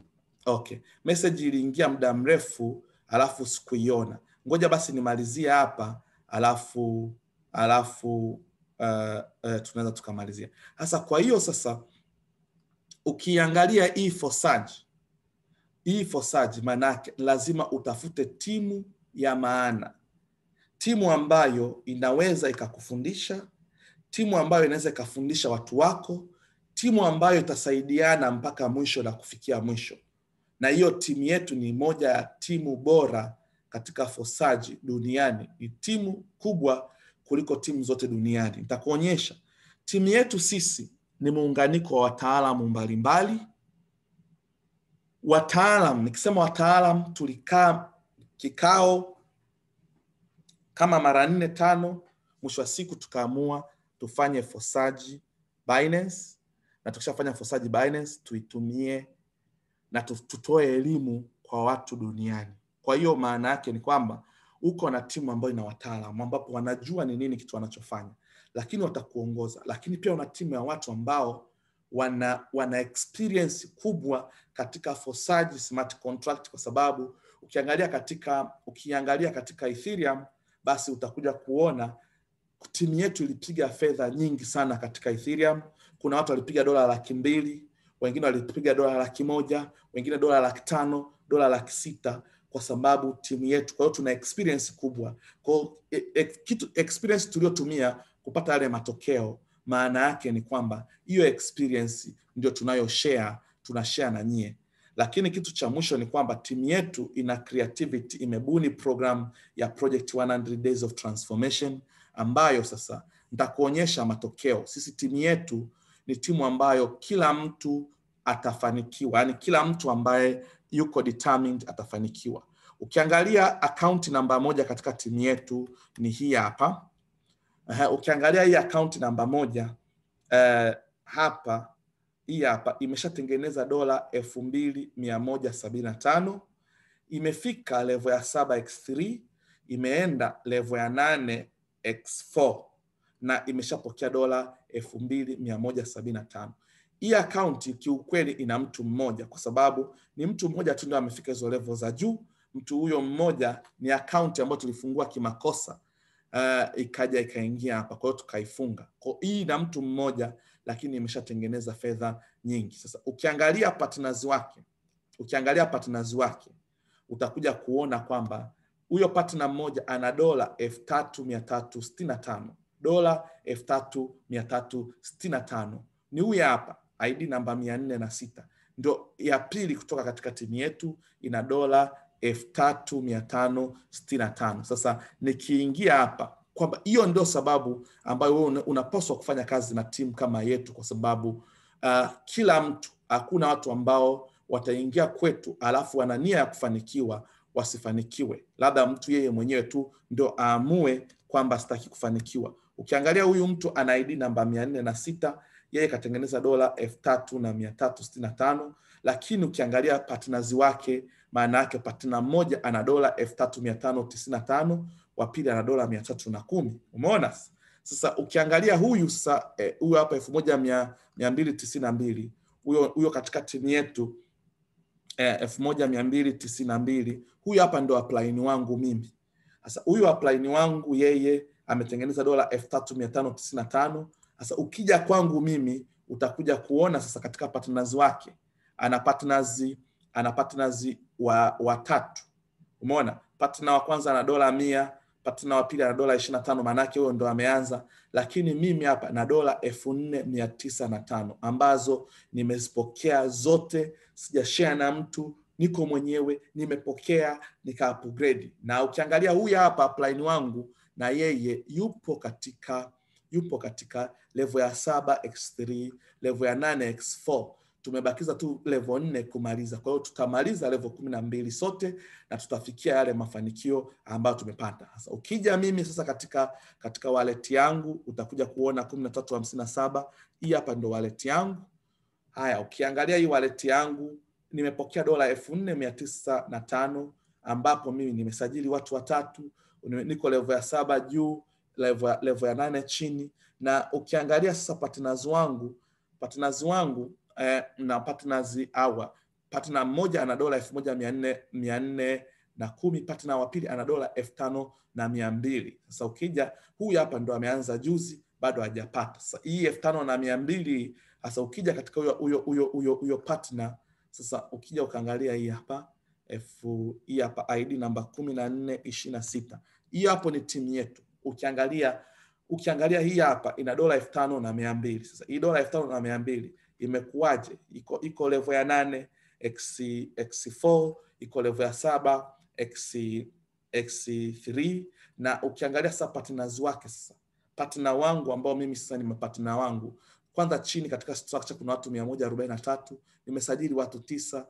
Okay, message iliingia muda mrefu alafu sikuiona. Ngoja basi nimalizie hapa alafu tunaweza tukamalizia. Sasa kwa hiyo sasa ukiangalia hii Forsage manake lazima utafute timu ya maana. Timu ambayo inaweza ikakufundisha, timu ambayo inaweza ikafundisha watu wako, timu ambayo itasaidiana mpaka mwisho na kufikia mwisho. Na hiyo timu yetu ni moja ya timu bora katika Forsage duniani. Ni timu kubwa kuliko timu zote duniani. Nitakuonyesha. Timu yetu sisi ni muunganiko wa wataalamu mbalimbali. Wataalamu, nikisema wataalamu, tulikaa kikao kama mara 4-5, mwisho wa siku tukaamua tufanye Forsage Binance, na tukishafanya Forsage Binance tuitumie na tutoe elimu kwa watu duniani. Kwa hiyo maana yake ni kwamba uko na timu ambayo ina wataalamu ambapo wanajua ni nini kitu wanachofanya, lakini watakuongoza. Lakini pia una timu ya watu ambao wana experience kubwa katika Forsage smart contract, kwa sababu ukiangalia katika Ethereum basi utakuja kuona timu yetu ilipiga fedha nyingi sana katika Ethereum. Kuna watu walipiga $200,000, wengine walipiga $100,000, wengine $500,000, $600,000 kwa sababu timu yetu. Kwa hiyo tuna experience kubwa. Kwa kitu experience tuliotumia kupata yale matokeo, maana yake ni kwamba hiyo experience ndio tunashare na nyie. Lakini kitu cha mwisho ni kwamba timu yetu ina creativity, imebuni program ya Project 100 Days of Transformation ambayo sasa nitakuonyesha matokeo. Sisi timu yetu ni timu ambayo kila mtu atafanikiwa, yani kila mtu ambaye yuko determined atafanikiwa. Ukiangalia account namba 1 katika timu yetu ni hii hapa. Ukiangalia hii account namba 1 hapa, hii hapa imeshatengeneza $2,175, imefika level ya 7x3, imeenda level ya 8x4 na imeshapokea $2,175. Hii account kiukweli ina mtu mmoja, kwa sababu ni mtu mmoja tu ndio amefika hizo level za juu. Mtu huyo mmoja ni account ambayo tulifungua kimakosa, ikaja ikaingia hapa, kwa hiyo tukaifunga. Kwa hii na mtu mmoja, lakini imeshatengeneza fedha nyingi. Sasa ukiangalia partners wake utakuja kuona kwamba huyo partner mmoja ana $3,365, $3,365 ni huyu hapa, ID namba 406, ndio ya pili kutoka katika timu yetu, ina $3,565. Sasa nikiingia hapa kwamba hiyo ndio sababu ambayo wewe unapaswa kufanya kazi na timu kama yetu, kwa sababu kila mtu, hakuna watu ambao wataingia kwetu alafu wana nia ya kufanikiwa wasifanikiwe. Labda mtu yeye mwenyewe tu ndio aamue kwamba sitaki kufanikiwa. Ukiangalia huyu mtu ana ID namba 406, yeye katengeneza $3,365, lakini ukiangalia partners wake Maana yake partner mmoja ana dola 3595, wa pili ana dola 310. Umeona? Sasa ukiangalia huyu sasa huyu hapa 1292, huyo katika timu yetu 1292, huyu hapa ndo upline wangu mimi. Sasa huyu upline wangu yeye ametengeneza dola 3595. Sasa ukija kwangu mimi utakuja kuona sasa katika partners wake ana partners watatu. Umeona? Partner wa kwanza ana dola 100, partner wa pili ana dola 25, maana yake huyo ndo ameanza. Lakini mimi hapa na dola 4905 ambazo nimezipokea zote, sijashare na mtu, niko mwenyewe, nimepokea nika upgrade. Na ukiangalia huyu hapa upline wangu na yeye yupo katika level ya 7x3, level ya 8x4. Tumebakiza tu level 4 kumaliza. Kwa hiyo tutamaliza level 12 sote na tutafikia yale mafanikio ambayo tumepata. Sasa ukija mimi sasa katika wallet yangu utakuja kuona 1357. Hii hapa ndo wallet yangu. Haya, ukiangalia hii wallet yangu nimepokea dola 4905 ambapo mimi nimesajili watu watatu, niko level ya 7 juu, level ya 8 chini. Na ukiangalia sasa partners wangu na partners hawa, partner mmoja ana dola 1410, partner wa pili ana dola 5200. Sasa ukija huyu hapa ndo ameanza juzi, bado hajapata. Sasa hii 5200, sasa ukija katika huyo partner, sasa ukija ukaangalia hii hapa ID namba 1426, hii hapo ni timu yetu. Ukiangalia hii hapa ina dola 5200. Sasa hii dola 5200 imekuwaje? Iko level ya 8 x4, iko level ya 7 x3. Na ukiangalia sasa partners wake, sasa partner wangu ambao mimi sasa ni partner wangu, kwanza chini katika structure kuna watu 143, nimesajili watu 9.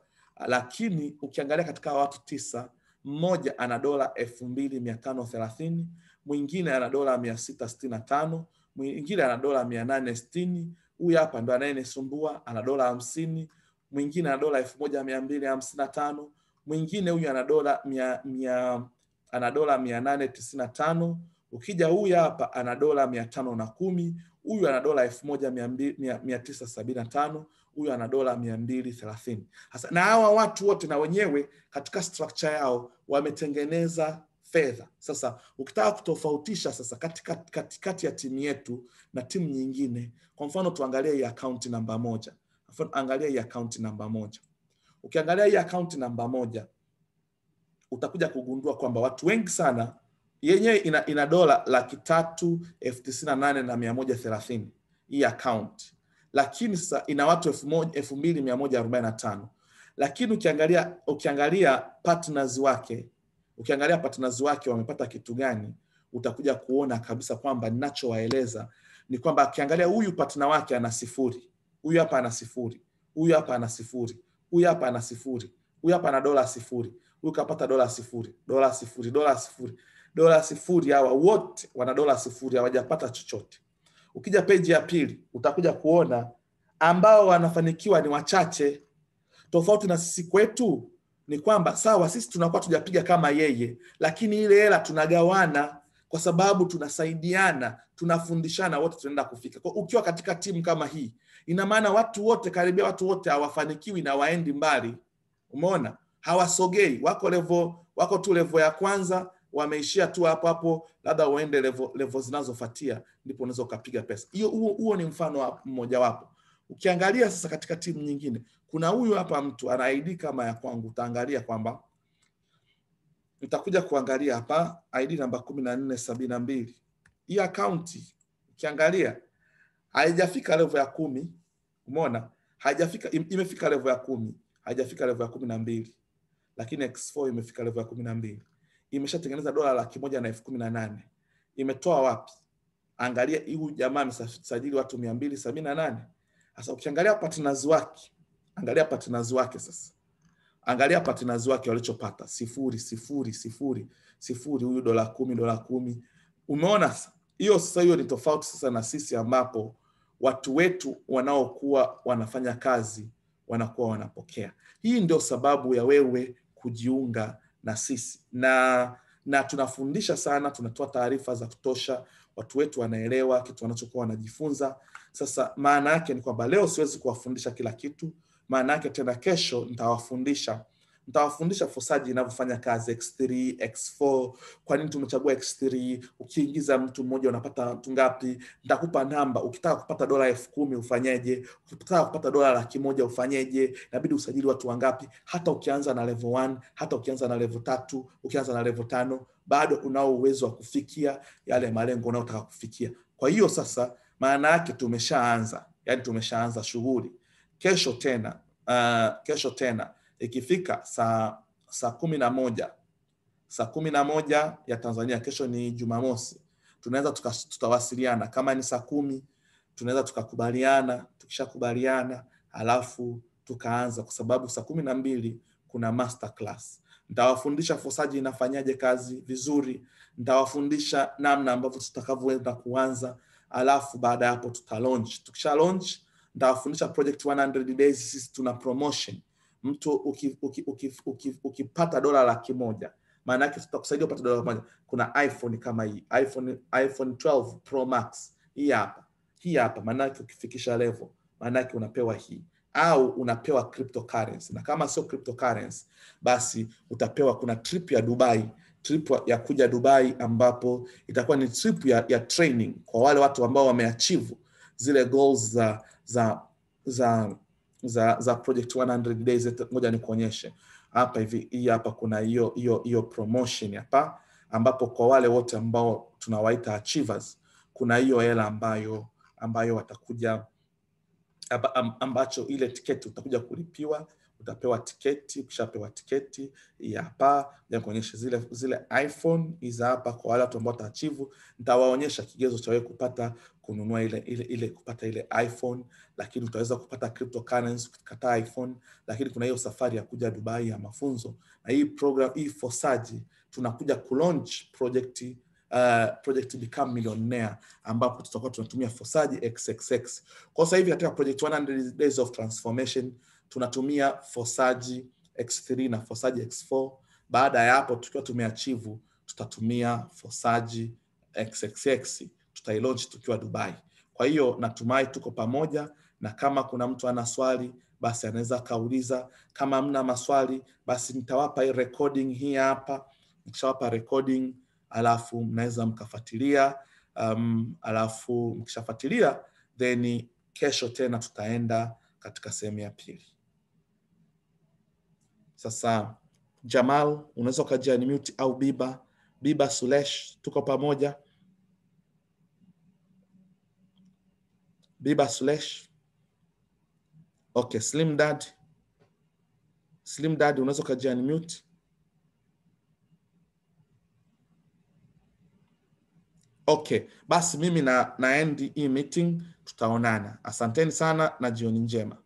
Lakini ukiangalia katika watu 9, mmoja ana dola 2530, mwingine ana dola 665, mwingine ana dola 860. Huyu hapa ndo anayenisumbua, ana dola 50, mwingine ana dola 1255, mwingine huyu ana dola 895. Ukija huyu hapa ana dola 510, huyu ana dola 1975, huyu ana dola 230. Sasa na hawa watu wote na wenyewe katika structure yao wametengeneza fedha. Sasa ukitaka kutofautisha sasa katikati ya timu yetu na timu nyingine, kwa mfano tuangalie hii account namba 1. Angalia hii account namba 1. Ukiangalia hii account namba 1 utakuja kugundua kwamba watu wengi sana yenyewe ina dola 398,130 hii account. Lakini sasa ina watu 2145. Lakini ukiangalia partners wake wamepata kitu gani, utakuja kuona kabisa kwamba ninachowaeleza ni kwamba akiangalia huyu partner wake ana 0, huyu hapa ana 0, huyu hapa ana 0, huyu hapa ana 0, huyu hapa ana dola 0, huyu kapata dola 0, dola 0, dola 0, dola 0. Hawa wote wana dola 0, hawajapata chochote. Ukija page ya pili utakuja kuona ambao wanafanikiwa ni wachache. Tofauti na sisi kwetu ni kwamba sawa sisi tunakuwa tujapiga kama yeye, lakini ile hela tunagawana kwa sababu tunasaidiana, tunafundishana, wote tunaenda kufika. Kwa ukiwa katika timu kama hii, ina maana watu wote, karibia watu wote hawafanikiwi na waendi mbali. Umeona? Hawasogei, wako tu level ya kwanza, wameishia tu hapo, labda uende level zinazofuatia ndipo unaweza kupiga pesa. Huo ni mfano mmoja wapo. Ukiangalia sasa katika timu nyingine, kuna huyu hapa mtu ana ID kama ya kwangu, utaangalia kwamba utakuja kuangalia hapa ID namba 1472. Hii account ukiangalia haijafika level ya 10. Umeona? Imefika level ya 10, haijafika level ya 12. Lakini X4 imefika level ya 12. Imeshatengeneza dola 118,000. Imetoa wapi? Angalia huyu jamaa amesajili watu 278. Sasa ukiangalia partners wake, angalia partners wake sasa. Angalia partners wake walichopata 0 0 0 0, huyu dola 10 dola 10. Umeona sasa? Hiyo ni tofauti sasa na sisi ambapo watu wetu wanaokuwa wanafanya kazi wanakuwa wanapokea. Hii ndio sababu ya wewe kujiunga na sisi, na tunafundisha sana, tunatoa taarifa za kutosha, watu wetu wanaelewa kitu wanachokuwa wanajifunza. Sasa maana yake ni kwamba leo siwezi kuwafundisha kila kitu, maana yake tena kesho nitawafundisha fosaji inavyofanya kazi, X3, X4, kwa nini tumechagua X3, ukiingiza mtu mmoja unapata mtu ngapi, nitakupa namba, ukitaka kupata $10,000 ufanyeje, ukitaka kupata $100,000 ufanyeje, inabidi usajili watu wangapi, hata ukianza na level 1, hata ukianza na level 3, ukianza na level 5, bado unao uwezo wa kufikia yale malengo unayotaka kufikia. Kwa hiyo sasa maana yake tumeshaanza, yani tumeshaanza shughuli. Kesho tena ikifika saa 11 ya Tanzania, kesho ni Jumamosi, tunaweza tutawasiliana. Kama ni saa 10 tunaweza tukakubaliana, tukishakubaliana alafu tukaanza, kwa sababu saa 12 kuna master class. Nitawafundisha fosaji inafanyaje kazi vizuri, nitawafundisha namna ambavyo tutakavyoenda kuanza, alafu baada ya hapo tutalaunch. Tukisha launch nitawafundisha project 100 days. Sisi tuna promotion. Mtu ukipata $100,000, maana yake tutakusaidia upate $100,000. Kuna iPhone kama hii, iPhone 12 Pro Max, hii hapa, maana yake ukifikisha level, maana yake unapewa hii, au unapewa cryptocurrency. Na kama sio cryptocurrency, basi utapewa, kuna trip ya Dubai, trip ya kuja Dubai, ambapo itakuwa ni trip ya training kwa wale watu ambao wameachieve zile goals za project 100 days. Ngoja nikuonyeshe hapa hivi. Hii hapa kuna hiyo promotion hapa, ambapo kwa wale wote ambao tunawaita achievers, kuna hiyo hela ambayo watakuja, ambacho ile tiketi utakuja kulipiwa, utapewa tiketi. Ukishapewa tiketi hapa, ya kuonyesha zile iPhone hizo hapa. Kwa wale watu ambao wataachieve, nitawaonyesha kigezo cha wewe kununua kupata ile iPhone, lakini utaweza kupata cryptocurrency ukikataa iPhone. Lakini kuna hiyo safari ya kuja Dubai ya mafunzo, na hii program hii fosaji tunakuja kulaunch project Become Millionaire, ambapo tutakuwa tunatumia fosaji XXX. Kwa sasa hivi katika project 100 days of transformation tunatumia fosaji X3 na fosaji X4. Baada ya hapo, tukiwa tumeachieve, tutatumia fosaji XXX, tutailaunch tukiwa Dubai. Kwa hiyo natumai tuko pamoja, na kama kuna mtu ana swali basi anaweza kauliza. Kama hamna maswali, basi nitawapa hii recording hii hapa. Nikishawapa recording, alafu mnaweza mkafuatilia, alafu mkishafuatilia, then kesho tena tutaenda katika sehemu ya pili. Sasa Jamal, unaweza ukajia ni mute, au Biba Sulesh, tuko pamoja. Biba Sulesh. Okay, Slim Dad, unaweza ukajia ni mute. Okay, basi mimi na end hii meeting, tutaonana. Asanteni sana na jioni njema.